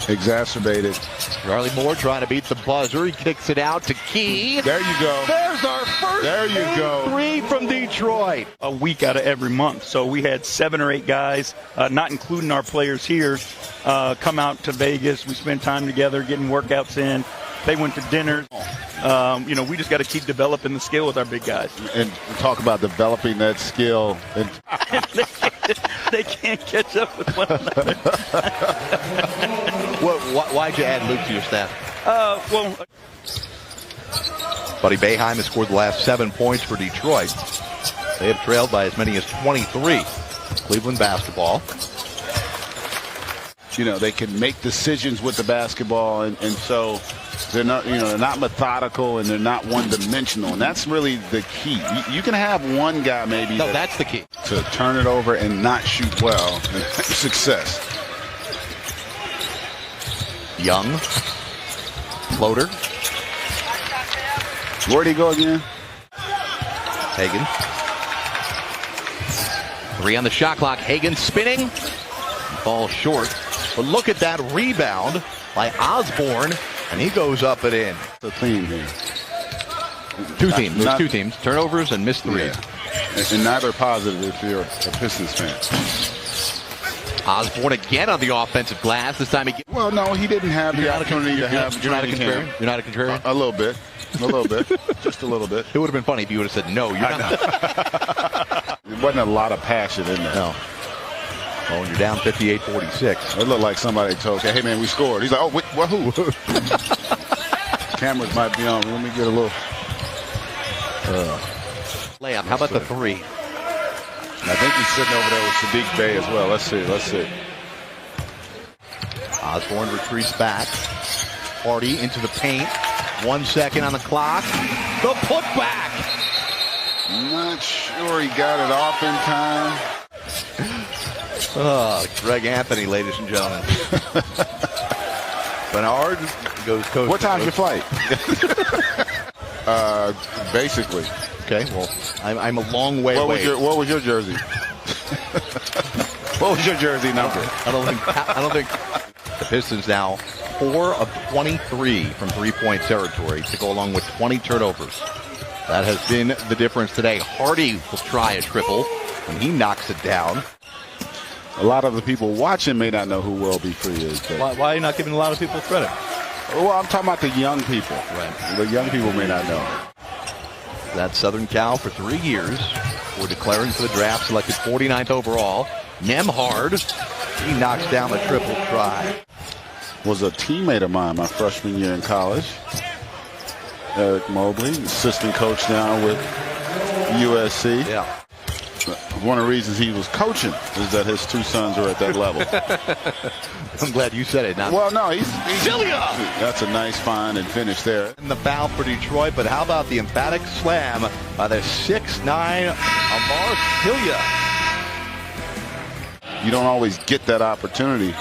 exacerbated. Charlie Moore trying to beat the buzzer. He kicks it out to Key. There you go. There's our first 3 from Detroit. A week out of every month. So we had 7 or 8 guys, not including our players here, come out to Vegas. We spent time together getting workouts in. They went to dinner. We just got to keep developing the skill with our big guys. And talk about developing that skill. They can't catch up with one another. Why'd you add Luke to your staff? Buddy Boeheim has scored the last 7 points for Detroit. They have trailed by as many as 23. Cleveland basketball. They can make decisions with the basketball, and so they're not methodical and they're not one-dimensional, and that's really the key. You can have one guy maybe. No, that's the key. To turn it over and not shoot well. Success. Young. Floater. Where'd he go again? Hagan. 3 on the shot clock. Hagan spinning. Falls short. But look at that rebound by Osborne, and he goes up and in. The theme here. There's 2 teams. Turnovers and missed 3. Yeah. And neither positive if you're a Pistons fan. Osborne again on the offensive glass. This time Well, no, he didn't have the opportunity to have. You're not a contrarian? You're not a contrarian? A little bit. Just a little bit. It would have been funny if you would have said, no, you're not. There wasn't a lot of passion in there. No. Oh, and you're down 58-46. It looked like somebody told, hey, man, we scored. He's like, oh, who? Cameras might be on. Let me get a little. Layup. How about the 3? I think he's sitting over there with Sadiq Bey as well. Let's see. Osborne retreats back. Hardy into the paint. 1 second on the clock. The putback. Not sure he got it off in time. Greg Anthony, ladies and gentlemen. Bernard goes coast. What to time's your coast. flight? Basically. Okay, well, I'm a long way away. What was your jersey? What was your jersey number? I don't think the Pistons now 4 of 23 from three-point territory to go along with 20 turnovers. That has been the difference today. Hardy will try a triple, and he knocks it down. A lot of the people watching may not know who World B. Free is. But Why are you not giving a lot of people credit? well, I'm talking about the young people. Right. The young people may not know. That's Southern Cal for 3 years. We're declaring for the draft, selected 49th overall. Nembhard, he knocks down the triple try. Was a teammate of mine my freshman year in college. Eric Mobley, assistant coach now with USC. Yeah. One of the reasons he was coaching is that his 2 sons are at that level. I'm glad you said it. Well, no, he's Cilia! That's a nice find and finish there. And the foul for Detroit, but how about the emphatic slam by the 6'9" Amar Cilia? You don't always get that opportunity.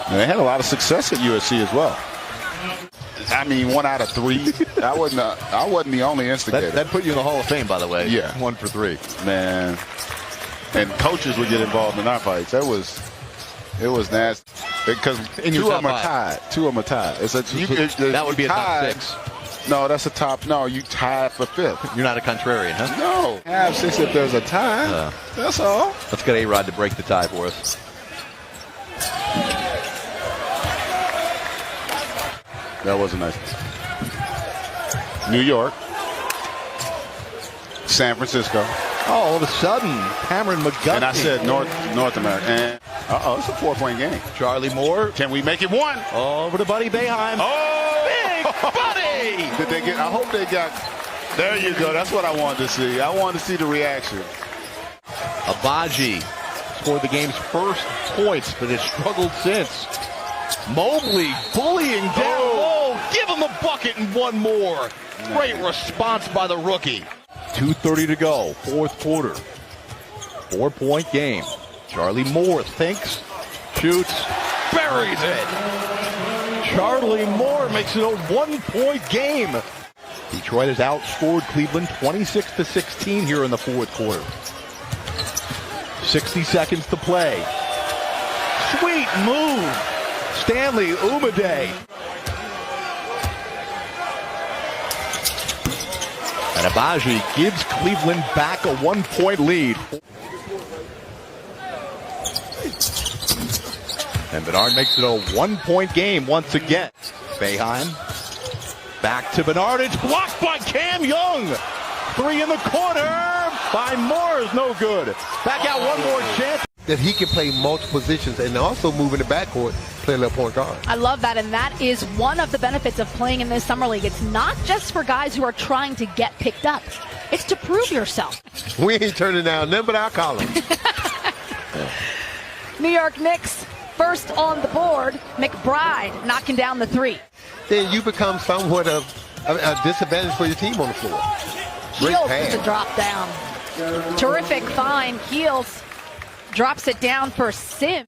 And they had a lot of success at USC as well. I mean, 1 out of 3. I wasn't the only instigator. That put you in the Hall of Fame, by the way. Yeah. 1 for 3. Man. And coaches would get involved in our fights. It was nasty. Because 2 of them are tied. 2 of them are tied. That would be a top 6. No, that's a top. No, you tied for 5th. You're not a contrarian, huh? No. Have 6 if there's a tie. That's all. Let's get A-Rod to break the tie for us. That was a nice. New York. San Francisco. All of a sudden, Cameron McGuffey. And I said North America. And it's a 4-point game. Charlie Moore. Can we make it 1? Over to Buddy Boeheim. Oh! Big Buddy! Did they get? I hope they got. There you go. That's what I wanted to see. I wanted to see the reaction. Abaji scored the game's first points, but has struggled since. Mobley bullying down low. Give him a bucket and 1 more. Great response by the rookie. 2:30 to go, 4th quarter. 4-point game. Charlie Moore thinks, shoots, buries it. Charlie Moore makes it a 1-point game. Detroit has outscored Cleveland 26-16 here in the 4th quarter. 60 seconds to play. Sweet move. Stanley Umade. And Abaji gives Cleveland back a 1-point lead. And Bernard makes it a 1-point game once again. Boeheim back to Bernard. It's blocked by Cam Young. 3 in the corner by Moore is no good. Back out, 1 more chance. That he can play multiple positions and also move in the backcourt, play a little point guard. I love that, and that is one of the benefits of playing in this summer league. It's not just for guys who are trying to get picked up. It's to prove yourself. We ain't turning down none but our columns. New York Knicks first on the board. McBride knocking down the 3. Then you become somewhat of a disadvantage for your team on the floor. Keels with the drop down. Terrific find. Keels drops it down for Sim.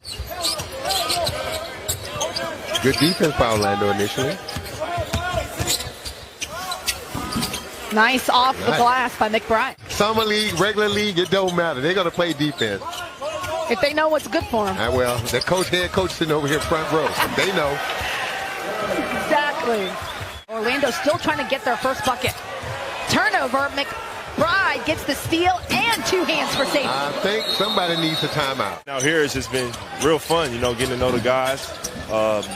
Good defense by Orlando initially. Nice off the glass by McBride. Summer league, regular league, it don't matter. They're going to play defense. If they know what's good for them. Well, the head coach sitting over here front row. They know. Exactly. Orlando still trying to get their first bucket. Turnover. McBride gets the steal and 2 hands for safety. I think somebody needs a timeout. Now here it's just been real fun, getting to know the guys,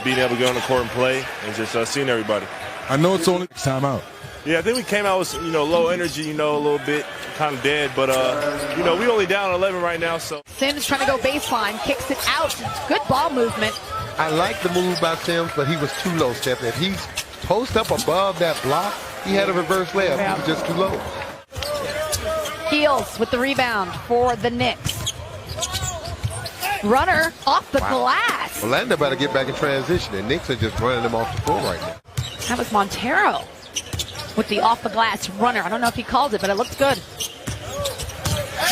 being able to get on the court and play, and just seeing everybody. I know it's only timeout. Yeah, I think we came out with low energy, a little bit kind of dead, but we only down 11 right now, so. Sims trying to go baseline, kicks it out. Good ball movement. I like the move by Sims, but he was too low, Stephen. If he post up above that block, he had a reverse layup. He was just too low. Keels with the rebound for the Knicks. Runner off the glass. Orlando better get back in transition. The Knicks are just running them off the floor right now. That was Montero with the off the glass runner. I don't know if he called it, but it looked good.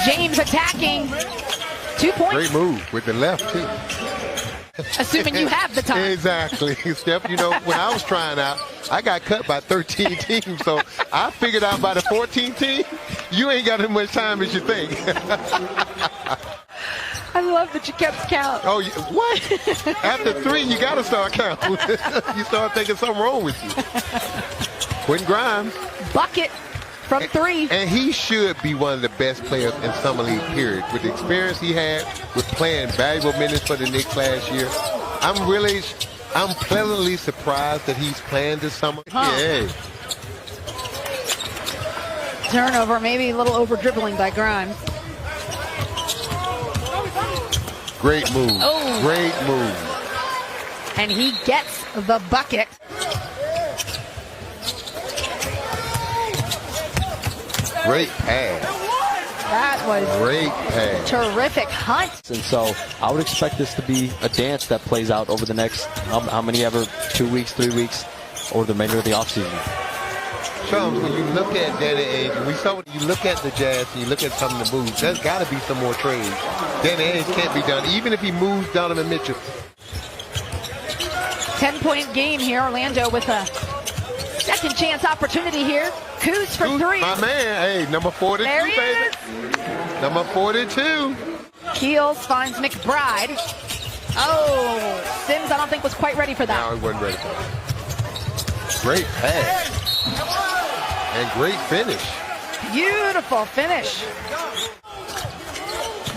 James attacking. 2 points. Great move with the left, too. Assuming you have the time. Exactly. Steph, you know, when I was trying out, I got cut by 13 teams. So I figured out by the 14th team, you ain't got as much time as you think. I love that you kept count. Oh, what? After 3, you got to start counting. You start thinking something wrong with you. Quentin Grimes. Bucket from 3. And he should be one of the best players in Summer League, period. With the experience he had with playing valuable minutes for the Knicks last year, I'm pleasantly surprised that he's playing this summer. Yeah. Turnover, maybe a little over dribbling by Grimes. Great move. Oh. Great move. And he gets the bucket. Great pass. That was great pass. Terrific hunt. And so I would expect this to be a dance that plays out over the next, how many ever, 2 weeks, 3 weeks, or the remainder of the offseason. Chums, when you look at Danny Ainge, you look at the Jazz and you look at some of the moves, there's got to be some more trades. Danny Ainge can't be done, even if he moves Donovan Mitchell. 10-point game here. Orlando with a second chance opportunity here. Kuz for 3. My man, hey, number 42, there he baby. Is. Number 42. Keels finds McBride. Oh, Sims, I don't think was quite ready for that. No, he wasn't ready for that. Great pass. And great finish. Beautiful finish.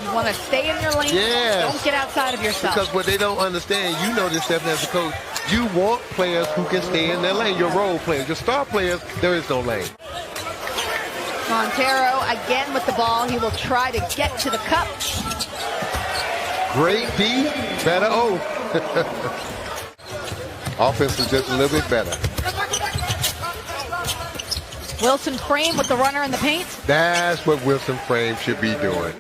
You want to stay in your lane. Yes. Don't get outside of yourself. Because what they don't understand, you know this, Stephen, as a coach, you want players who can stay in their lane. Your role players, your star players, there is no lane. Montero again with the ball. He will try to get to the cup. Great D, better O. Offense is just a little bit better. Wilson Frame with the runner in the paint. That's what Wilson Frame should be doing.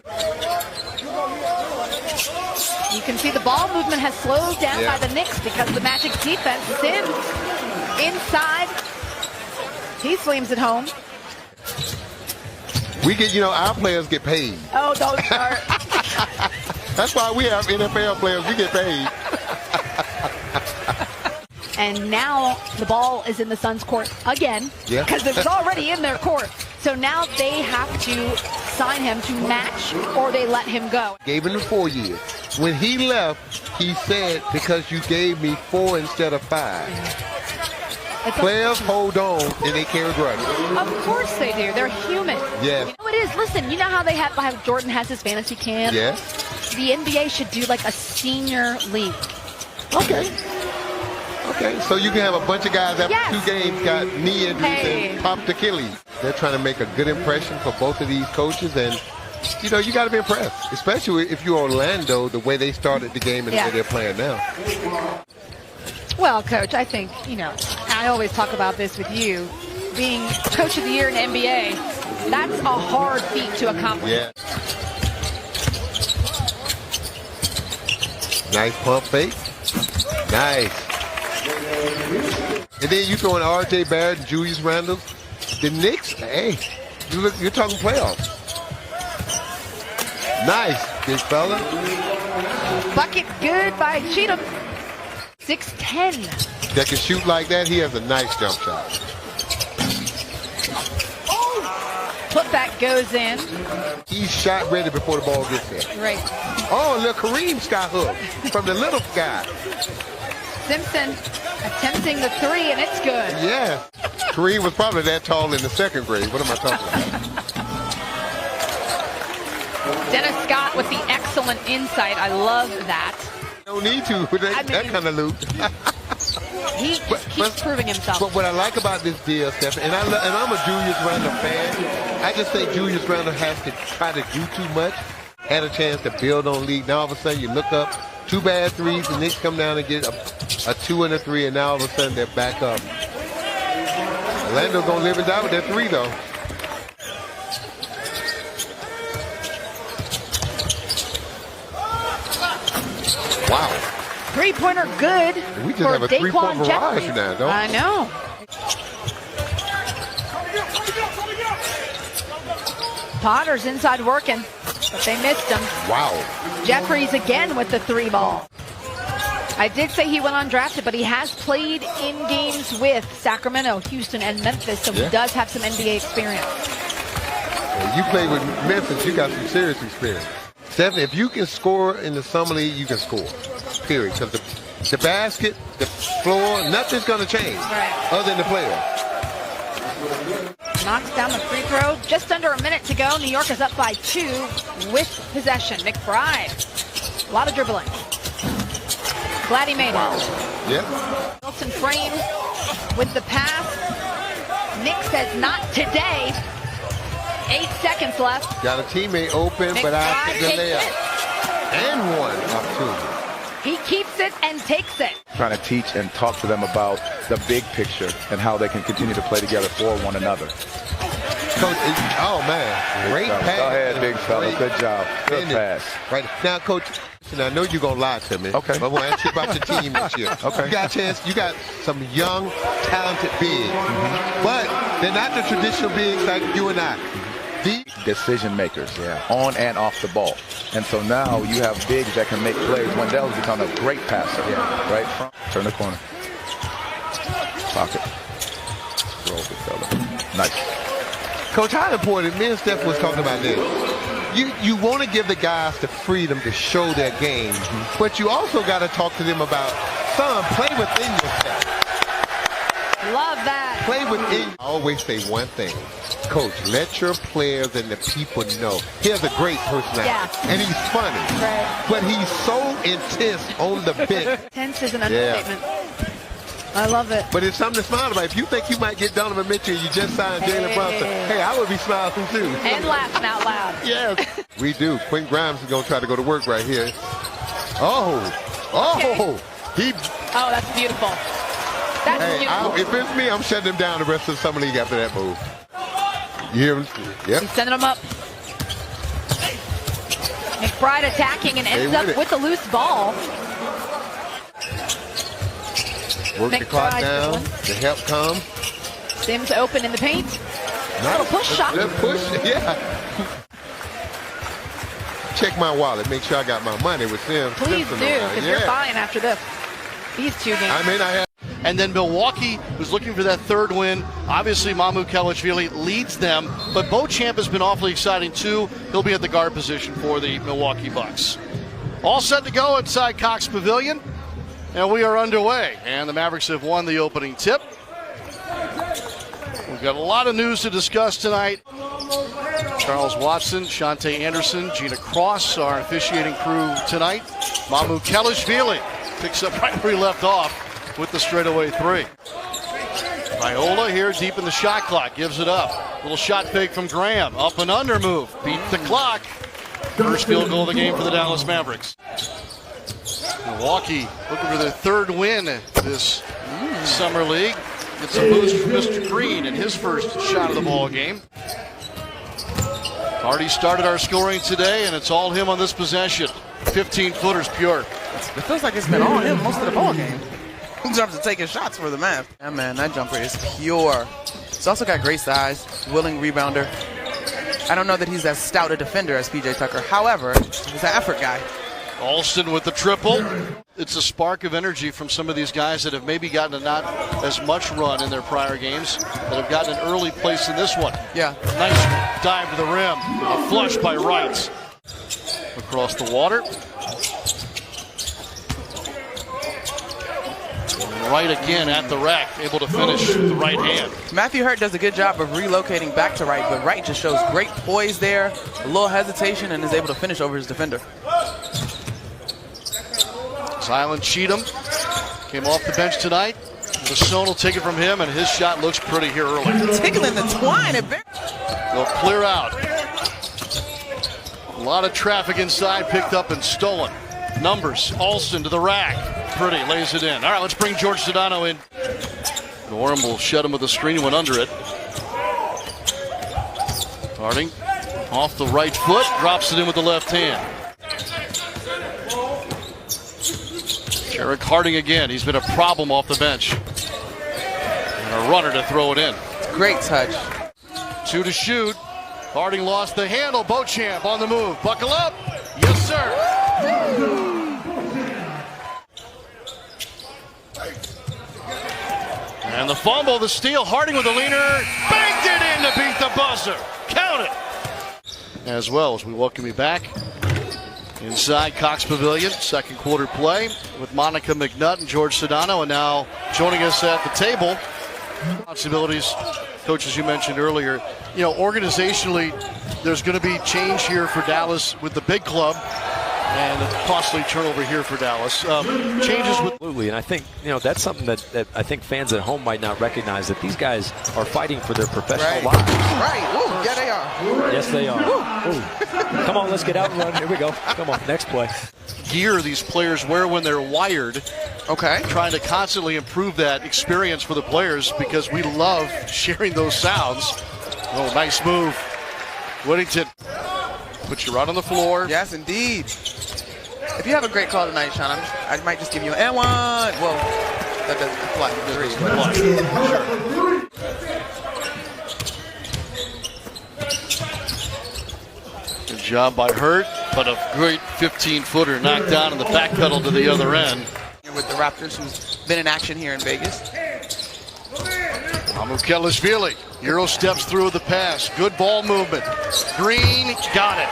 You can see the ball movement has slowed down by the Knicks because of the Magic's defense. Sims inside. He slams it home. We get, our players get paid. Oh, don't start. That's why we have NFL players. We get paid. And now the ball is in the Suns' court again because it's already in their court. So now they have to sign him to match or they let him go. Gave him the 4 years. When he left, he said, because you gave me 4 instead of 5. Players hold on and they carry grudges. Of course they do. They're human. Yes. You know it is. Listen, you know how they have Jordan has his fantasy camp? Yes. The NBA should do like a senior league. Okay. Okay, so you can have a bunch of guys after 2 games got knee injuries and popped Achilles. They're trying to make a good impression for both of these coaches, and you got to be impressed, especially if you're Orlando, the way they started the game and the way they're playing now. Well, Coach, I think, I always talk about this with you. Being Coach of the Year in the NBA, that's a hard feat to accomplish. Yeah. Nice pump fake. Nice. And then you throw in R.J. Barrett and Julius Randle. The Knicks, hey, you're talking playoffs. Nice, big fella. Bucket good by Cheatham. 6'10". That can shoot like that, he has a nice jump shot. Putback goes in. He's shot ready before the ball gets there. Right. Oh, look, Kareem sky hook from the little guy. Simpson attempting the 3, and it's good. Yeah. Kareem was probably that tall in the 2nd grade. What am I talking about? Dennis Scott with the excellent insight. I love that. No need to with that kind of loop. He keeps proving himself. But what I like about this deal, Stephen, and I'm a Julius Randle fan, I just think Julius Randle has to try to do too much. Had a chance to build on lead. Now all of a sudden you look up, 2 bad threes, the Knicks come down and get a 2 and a 3, and now all of a sudden they're back up. Orlando's going to live and die with that 3, though. Wow. Three-pointer good. We just have a 3-point barrage now, don't we? I know. Potter's inside working, but they missed him. Wow. Jeffries again with the 3 ball. I did say he went undrafted, but he has played in games with Sacramento, Houston, and Memphis, so he does have some NBA experience. Well, you play with Memphis, you got some serious experience. Stephanie, if you can score in the summer league, you can score, period. Because the basket, the floor, nothing's going to change other than the player. Knocks down the free throw. Just under a minute to go. New York is up by 2 with possession. McBride. A lot of dribbling. Glad he made it. Yeah. Wilson Frame with the pass. Nick says not today. 8 seconds left. Got a teammate open, but I took the layup. And one opportunity. He keeps it and takes it. Trying to teach and talk to them about the big picture and how they can continue to play together for one another. Coach, oh man, great pass. Go ahead, big fella. Good job. Good pass. Right now, Coach, I know you're gonna lie to me. Okay. But I want to ask you about your team this year. Okay. You got a chance. You got some young, talented bigs, but they're not the traditional bigs like you and I. Decision makers, on and off the ball. And so now you have bigs that can make plays. Wendell's become a great passer, right? Turn the corner. Pocket. Roll the fella. Nice. Coach, how important, me and Steph was talking about this. You want to give the guys the freedom to show their game, but you also got to talk to them about, son, play within yourself. Love that. Play within. I always say one thing. Coach, let your players and the people know. He has a great personality, and he's funny, but he's so intense on the bench. Intense is an understatement. I love it. But it's something to smile about. If you think you might get Donovan Mitchell, you just signed Jalen Brunson. Hey, I would be smiling too. And laughing out loud. Yes, we do. Quentin Grimes is going to try to go to work right here. Oh, that's beautiful. That's beautiful. If it's me, I'm shutting him down the rest of the summer league after that move. You hear him? Yep. He's sending him up. McBride attacking and ends up with a loose ball. Work the clock down. The help comes. Sims open in the paint. Nice. Little push shot. Push, Check my wallet. Make sure I got my money with Sims. Please do, because you're fine after this. These 2 games. I mean, I have. And then Milwaukee was looking for that 3rd win. Obviously, Mamu Kelishvili leads them, but Beauchamp has been awfully exciting too. He'll be at the guard position for the Milwaukee Bucks. All set to go inside Cox Pavilion, and we are underway. And the Mavericks have won the opening tip. We've got a lot of news to discuss tonight. Charles Watson, Shantae Anderson, Gina Cross, our officiating crew tonight. Mamu Kelishvili picks up right where he left off with the straightaway 3. Viola here deep in the shot clock, gives it up. Little shot fake from Graham, up and under move, beat the clock. First field goal of the game for the Dallas Mavericks. Milwaukee looking for their 3rd win this summer league. Gets a boost from Mr. Green in his first shot of the ball game. Already started our scoring today, and it's all him on this possession. 15-footers pure. It feels like it's been all him most of the ball game in terms of taking shots for the Mavs. Yeah, man, that jumper is pure. He's also got great size, willing rebounder. I don't know that he's as stout a defender as PJ Tucker. However, he's an effort guy. Alston with the triple. It's a spark of energy from some of these guys that have maybe gotten a not as much run in their prior games, that have gotten an early place in this one. Yeah. Nice dive to the rim. A flush by Wright. Across the water. Wright again at the rack, able to finish with the right hand. Matthew Hurt does a good job of relocating back to Wright, but Wright just shows great poise there, a little hesitation, and is able to finish over his defender. Zylan Cheatham came off the bench tonight. Masson will take it from him, and his shot looks pretty here early. Tickling the twine. They'll clear out. A lot of traffic inside, picked up and stolen. Numbers, Alston to the rack. Pretty, lays it in. All right, let's bring George Sedano in. Gorham will shut him with a screen. He went under it. Harding off the right foot, drops it in with the left hand. Eric Harding again. He's been a problem off the bench. And a runner to throw it in. Great touch. 2 to shoot. Harding lost the handle. Beauchamp on the move. Buckle up. Yes, sir. And the fumble, the steal, Harding with the leaner, banked it in to beat the buzzer. Count it. As well as we welcome you back inside Cox Pavilion, second quarter play with Monica McNutt and George Sedano, and now joining us at the table, responsibilities, Coach, as you mentioned earlier, you know, organizationally, there's going to be change here for Dallas with the big club. And a costly turnover here for Dallas. Changes with... Absolutely, and I think, you know, that's something that I think fans at home might not recognize, that these guys are fighting for their professional lives. Right. Ooh, yeah, they are. Yes, they are. Ooh. Come on, let's get out and run. Here we go. Come on, next play. Gear these players wear when they're wired. Okay. Trying to constantly improve that experience for the players because we love sharing those sounds. Oh, nice move. Whittington puts you right on the floor. Yes, indeed. If you have a great call tonight, Sean, I might just give you an N1. Well, that doesn't apply. Good job by Hurt, but a great 15-footer knocked down in the back pedal to the other end. With the Raptors, who's been in action here in Vegas. Mamukelashvili, Euro steps through the pass. Good ball movement. Green, got it.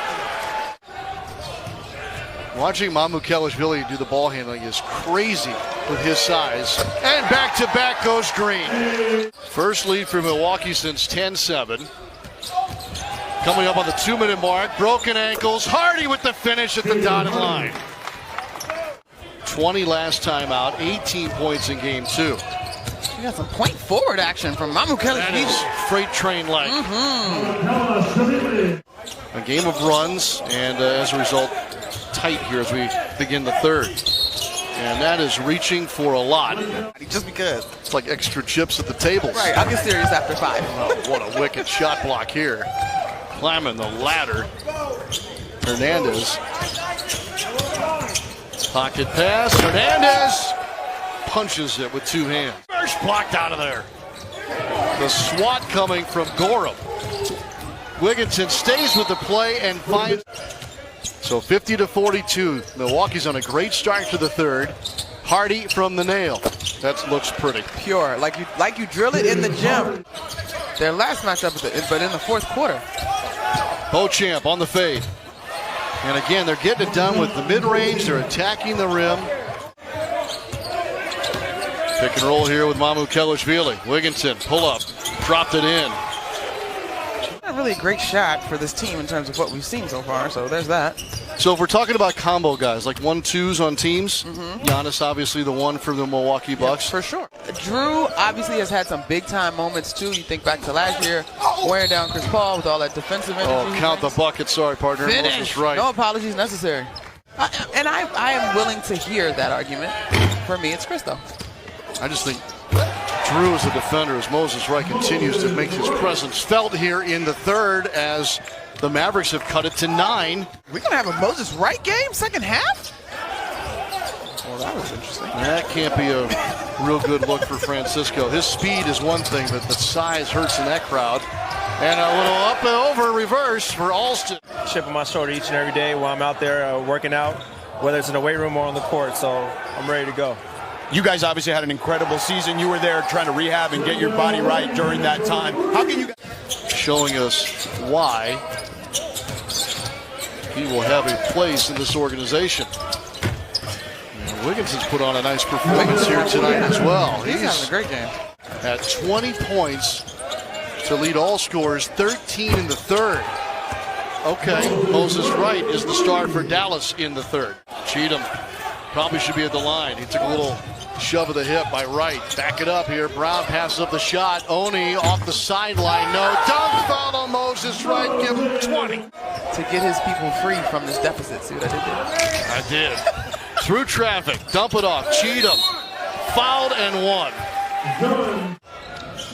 Watching Mamukelashvili do the ball handling is crazy with his size. And back-to-back goes Green. First lead for Milwaukee since 10-7. Coming up on the 2-minute mark. Broken ankles. Hardy with the finish at the dotted line. 20 last time out. 18 points in game 2. We got some point forward action from Mamukelashvili. That is freight train-like. A game of runs, and as a result, tight here as we begin the third. And that is reaching for a lot. Just because. It's like extra chips at the tables. Right, I'll get serious after 5. Oh, what a wicked shot block here. Climbing the ladder. Hernandez. Pocket pass. Hernandez punches it with 2 hands. First blocked out of there. The swat coming from Gorham. Wigginton stays with the play and finds. So 50-42. Milwaukee's on a great start to the third. Hardy from the nail. That looks pretty. Pure, like you drill it in the gym. Their last matchup, but in the fourth quarter. Beauchamp on the fade. And again, they're getting it done with the mid-range. They're attacking the rim. Pick and roll here with Mamukelashvili. Wigginton, pull up, dropped it in. Not really a great shot for this team in terms of what we've seen so far, so there's that. So if we're talking about combo guys, like 1-2s on teams, Giannis obviously the one for the Milwaukee Bucks. Yeah, for sure. Drew obviously has had some big-time moments, too. You think back to last year, wearing down Chris Paul with all that defensive energy. Oh, count the bucket. Sorry, partner. Finish. Right. No apologies necessary. I am willing to hear that argument. For me, it's Chris, though. I just think Drew as a defender, as Moses Wright continues to make his presence felt here in the third as the Mavericks have cut it to 9. We're going to have a Moses Wright game second half? Well, that was interesting. That can't be a real good look for Francisco. His speed is one thing, but the size hurts in that crowd. And a little up and over reverse for Alston. Chip on my shoulder each and every day while I'm out there working out, whether it's in the weight room or on the court, so I'm ready to go. You guys obviously had an incredible season. You were there trying to rehab and get your body right during that time. How can you... Showing us why he will have a place in this organization. And Wigginson's put on a nice performance here tonight as well. He's having a great game. At 20 points to lead all scorers, 13 in the third. Okay, Moses Wright is the star for Dallas in the third. Cheatham probably should be at the line. He took a little shove of the hip by Wright. Back it up here. Brown passes up the shot. Oni off the sideline. No. Dunk foul on Moses Wright. Give him 20. To get his people free from this deficit. See what I did there? I did. Through traffic. Dump it off. Cheatham. Fouled and won.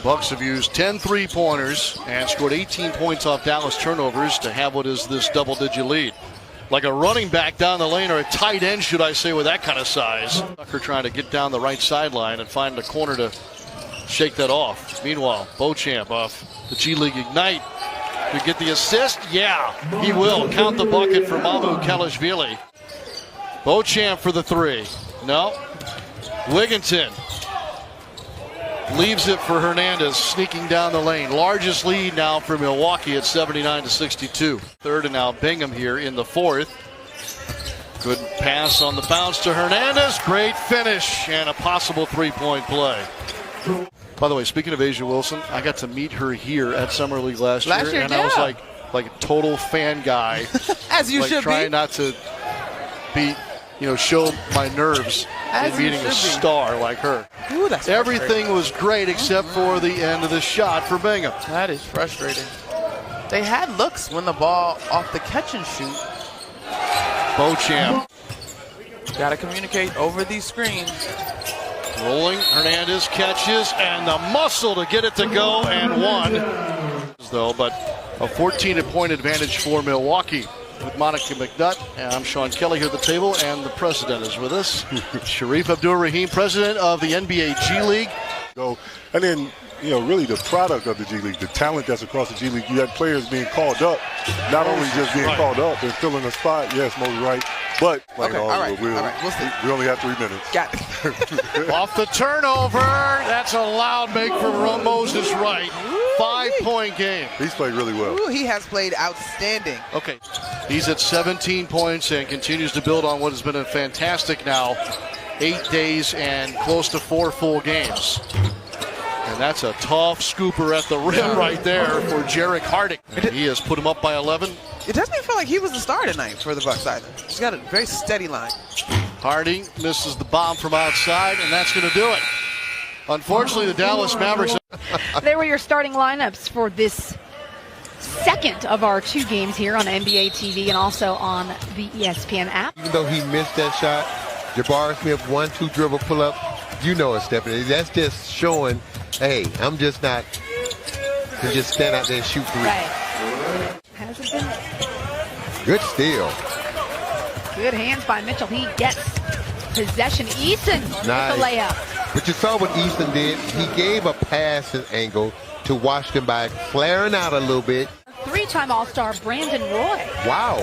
Bucks have used 10 three-pointers and scored 18 points off Dallas turnovers to have what is this double-digit lead. Like a running back down the lane, or a tight end, should I say, with that kind of size. Tucker trying to get down the right sideline and find the corner to shake that off. Meanwhile, Beauchamp off the G League Ignite. To get the assist? Yeah, he will. Count the bucket for Mamukelashvili. Beauchamp for the three. No. Wigginton. Leaves it for Hernandez, sneaking down the lane. Largest lead now for Milwaukee at 79-62. Third, and now Bingham here in the fourth. Good pass on the bounce to Hernandez. Great finish and a possible three-point play. By the way, speaking of A'ja Wilson, I got to meet her here at Summer League last year, and I was like a total fan guy. As you should be. Trying not to be, show my nerves in meeting a star like her. Ooh, that's Everything was great except for the end of the shot for Bingham. That is frustrating. They had looks when the ball off the catch and shoot. Beauchamp. Got to communicate over these screens. Rolling, Hernandez catches, and the muscle to get it to go, and one. Though, but a 14-point advantage for Milwaukee with Monica McNutt. And I'm Sean Kelly here at the table, and the president is with us. Sharif Abdur-Rahim, president of the NBA G League. And then, really the product of the G League, the talent that's across the G League. You had players being called up, not only just being called up and filling a spot. Yes, Mo's right. But all right. We only have 3 minutes. Got it. Off the turnover, that's a loud make for Moses Wright. 5-point game. He's played really well. Ooh, he has played outstanding. Okay, he's at 17 points and continues to build on what has been a fantastic now 8 days and close to 4 full games. And that's a tough scooper at the rim right there for Jarek Harding. He has put him up by 11. It doesn't feel like he was the star tonight for the Bucks either. He's got a very steady line. Harding misses the bomb from outside, and that's going to do it. Unfortunately, the Dallas Mavericks. They were your starting lineups for this second of our 2 games here on NBA TV and also on the ESPN app. Even though he missed that shot, Jabari Smith 1-2 dribble pull up. You know it, Stephanie. That's just showing, hey, I'm just not to just stand out there and shoot three. Right. Hasn't been. Good steal. Good hands by Mitchell. He gets possession. Eason with the layup. But you saw what Eason did. He gave a pass and angle to Washington by flaring out a little bit. 3-time All-Star Brandon Roy. Wow.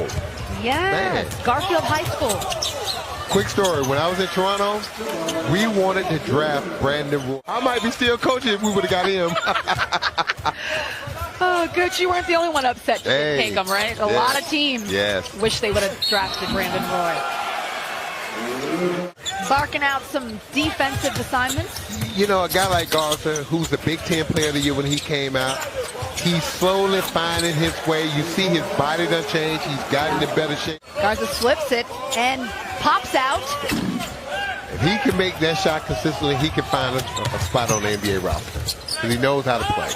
Yes. Man. Garfield High School. Quick story. When I was in Toronto, we wanted to draft Brandon Roy. I might be still coaching if we would have got him. Oh, good. You weren't the only one upset to take him, right? A lot of teams wish they would have drafted Brandon Roy. Barking out some defensive assignments. A guy like Garza, who's the Big Ten Player of the Year when he came out, he's slowly finding his way. You see his body done change. He's gotten in better shape. Garza slips it and pops out. If he can make that shot consistently, he can find a spot on the NBA roster because he knows how to play.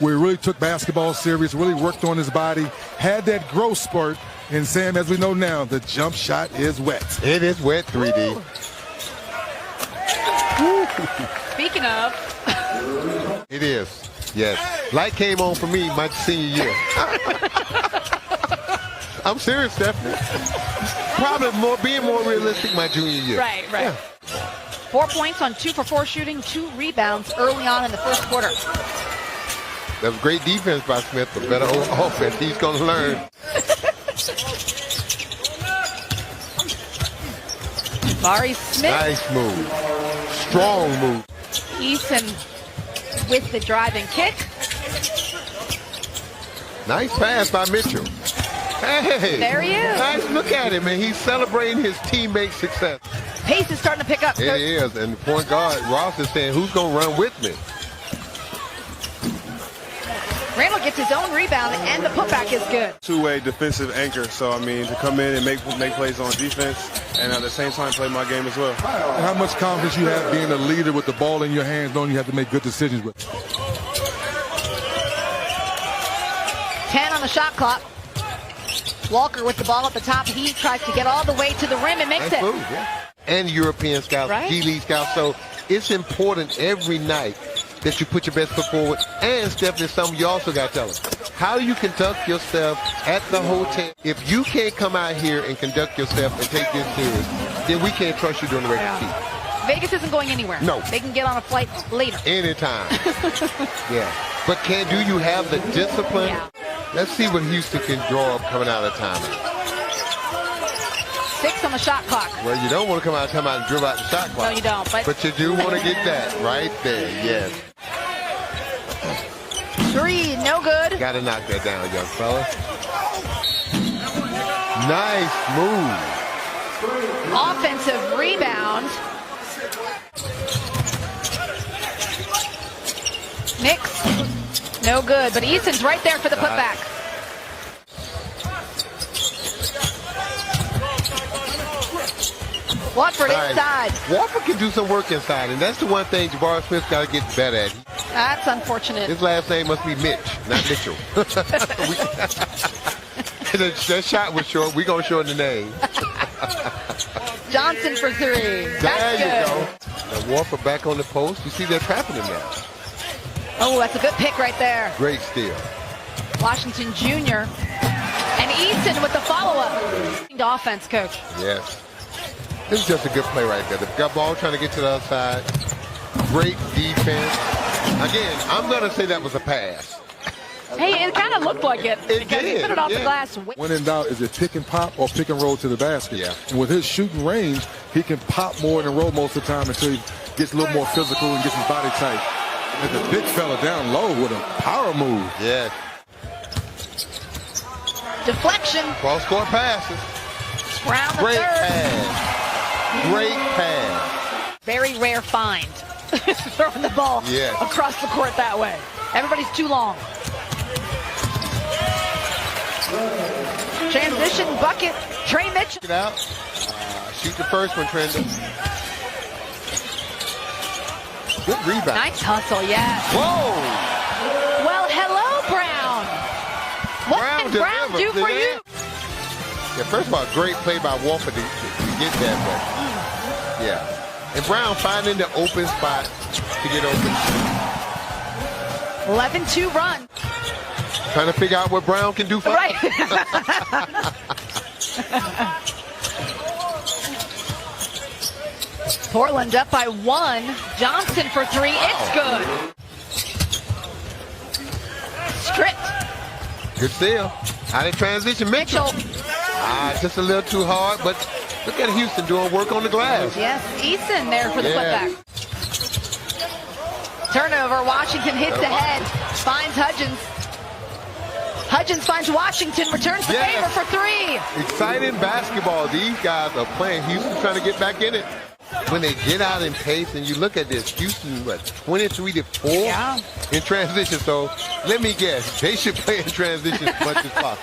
We really took basketball serious, really worked on his body, had that growth spurt. And Sam, as we know now, the jump shot is wet. It is wet, 3D. Speaking of. It is, yes. Light came on for me my senior year. I'm serious, Stephanie. Probably being more realistic my junior year. Right. Yeah. 4 points on 2 for 4 shooting, 2 rebounds early on in the first quarter. That was great defense by Smith, but better offense. He's going to learn. Mari Smith. Nice move. Strong move. Eason with the driving kick. Nice pass by Mitchell. Hey. There he is. Nice look at him, and he's celebrating his teammates' success. Pace is starting to pick up. It is, and the point guard, Ross, is saying, who's going to run with me? Randall gets his own rebound, and the putback is good. Two-way defensive anchor. So, to come in and make plays on defense and at the same time play my game as well. How much confidence you have being a leader with the ball in your hands, knowing you have to make good decisions with? 10 on the shot clock. Walker with the ball at the top. He tries to get all the way to the rim and makes it. Move, yeah. And European scouts, right? G League scouts. So it's important every night that you put your best foot forward. And Stephanie, something you also got to tell us. How you conduct yourself at the hotel. If you can't come out here and conduct yourself and take this serious, then we can't trust you during the regular season. Vegas isn't going anywhere. No. They can get on a flight later. Anytime. Yeah. But do you have the discipline? Yeah. Let's see what Houston can draw up coming out of timeout. 6 on the shot clock. Well, you don't want to come out and dribble out the shot clock. No, you don't. But you do want to get that right there, yes. 3, no good. Got to knock that down, young fella. Nice move. Offensive rebound. Nix, no good, but Eason's right there for the putback. Watford inside. Wofford can do some work inside, and that's the one thing Jabari Smith got to get better at. That's unfortunate. His last name must be Mitch, not Mitchell. That shot was short. We're going to shorten the name. Johnson for 3. There That's you good. go. Now Wofford back on the post. You see they're trapping him now. Oh, that's a good pick right there. Great steal. Washington Jr. And Easton with the follow-up. Offense, coach. Yes. This is just a good play right there. The got ball trying to get to the other side. Great defense. Again, I'm going to say that was a pass. Hey, it kind of looked like it. Because he put it off the glass. When in doubt, is it pick and pop or pick and roll to the basket? Yeah. And with his shooting range, he can pop more than roll most of the time until he gets a little more physical and gets his body tight. And the big fella down low with a power move. Yeah. Deflection. Cross-court passes. Brown the Great third. pass. Great pass. Very rare find. Throwing the ball across the court that way. Everybody's too long. Transition bucket. Trey Mitchell. Get out. Shoot the first one, Trendon. Good rebound. Nice hustle, yes. Whoa. Well, hello, Brown. What can Brown do for you? Yeah, first of all, great play by Wofford to get that. But yeah. And Brown finding the open spot to get open. 11-2 run. Trying to figure out what Brown can do for right. Portland up by 1. Johnson for 3. It's good. Stripped. Good steal. Out of transition, Mitchell. Just a little too hard, but look at Houston doing work on the glass. Yes, Easton there for the putback. Turnover. Washington hits ahead. Finds Hudgens. Hudgens finds Washington. Returns the favor for 3. Exciting basketball. These guys are playing. Houston trying to get back in it. When they get out in pace, and you look at this, Houston, 23-4 in transition. So let me guess, they should play in transition as much as possible.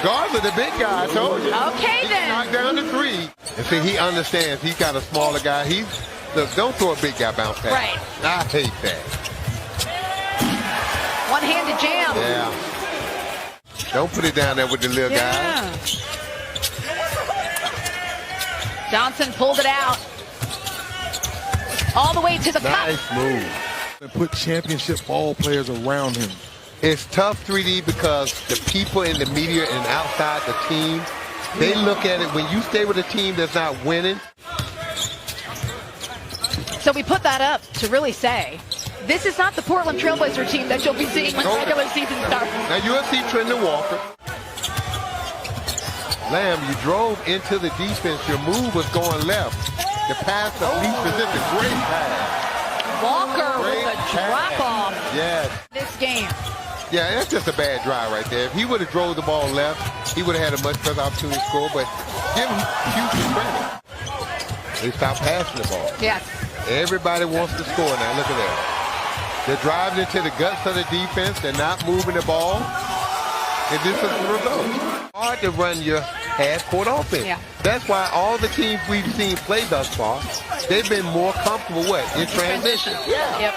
Garza, the big guy, I told you. Okay, then. Knocked down the 3. And see, he understands. He's got a smaller guy. Look, don't throw a big guy bounce pass. Right. I hate that. One-handed jam. Yeah. Don't put it down there with the little guy. Johnson pulled it out. All the way to the cup. Nice move. And put championship ball players around him. It's tough, 3D, because the people in the media and outside the team, they look at it. When you stay with a team that's not winning. So we put that up to really say, this is not the Portland Trailblazer team that you'll be seeing when regular season starts. Now you'll see Trendon Walker. Lamb, you drove into the defense. Your move was going left. The pass of least position. Great pass. Walker with a drop-off. Yes. This game. Yeah, that's just a bad drive right there. If he would have drove the ball left, he would have had a much better opportunity to score. But give him Houston credit. They stopped passing the ball. Yes. Everybody wants to score now. Look at that. They're driving into the guts of the defense. They're not moving the ball. And this is the result. Hard to run your half-court offense. Yeah. That's why all the teams we've seen play thus far, they've been more comfortable, in transition. Yeah. Yep.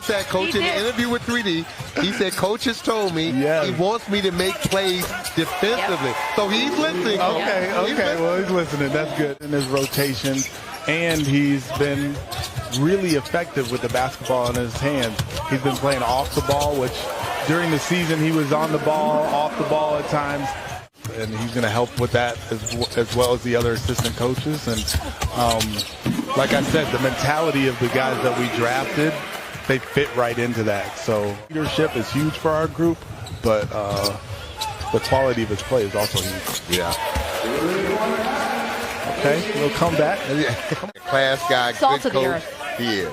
That coach in the interview with 3D, he said, Coach has told me he wants me to make plays defensively. So he's listening. Okay. Well, he's listening. That's good. In his rotations, and he's been really effective with the basketball in his hands. He's been playing off the ball, which during the season he was on the ball, off the ball at times. And he's going to help with that as well as the other assistant coaches. And like I said, the mentality of the guys that we drafted, they fit right into that. So leadership is huge for our group, but the quality of his play is also huge. Yeah. Okay, little comeback. Class guy, Salt good of the coach. earth. He is.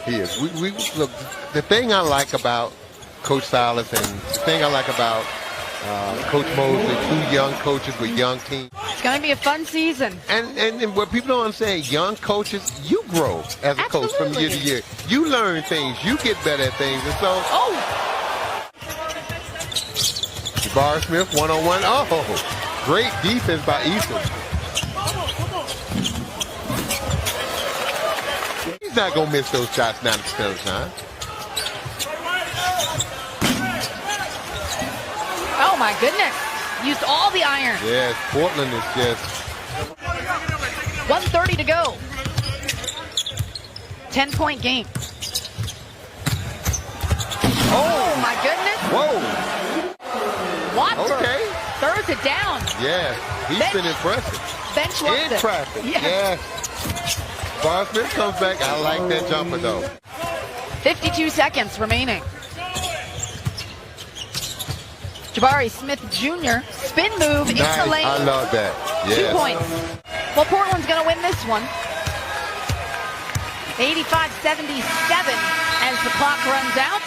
He is. We look. The thing I like about Coach Silas and the thing I like about Coach Mosley, two young coaches with young teams. It's going to be a fun season. And what people don't understand, young coaches, you grow as a coach from year to year. You learn things. You get better at things. And so, Jabari Smith, one-on-one. Oh, great defense by Easton. He's not going to miss those shots 90% of the time. Oh, my goodness. Used all the iron. Yes, Portland is just... 1:30 to go. 10-point game. Oh, my goodness. Whoa. Watford Okay. throws it down. Yeah, he's been impressive. Bench In loves it. traffic, Yes. yeah. Bar Smith comes back. I like that jumper, though. 52 seconds remaining. Jabari Smith Jr. spin move into the lane. I love that. 2 points. Well, Portland's going to win this one. 85-77 as the clock runs out.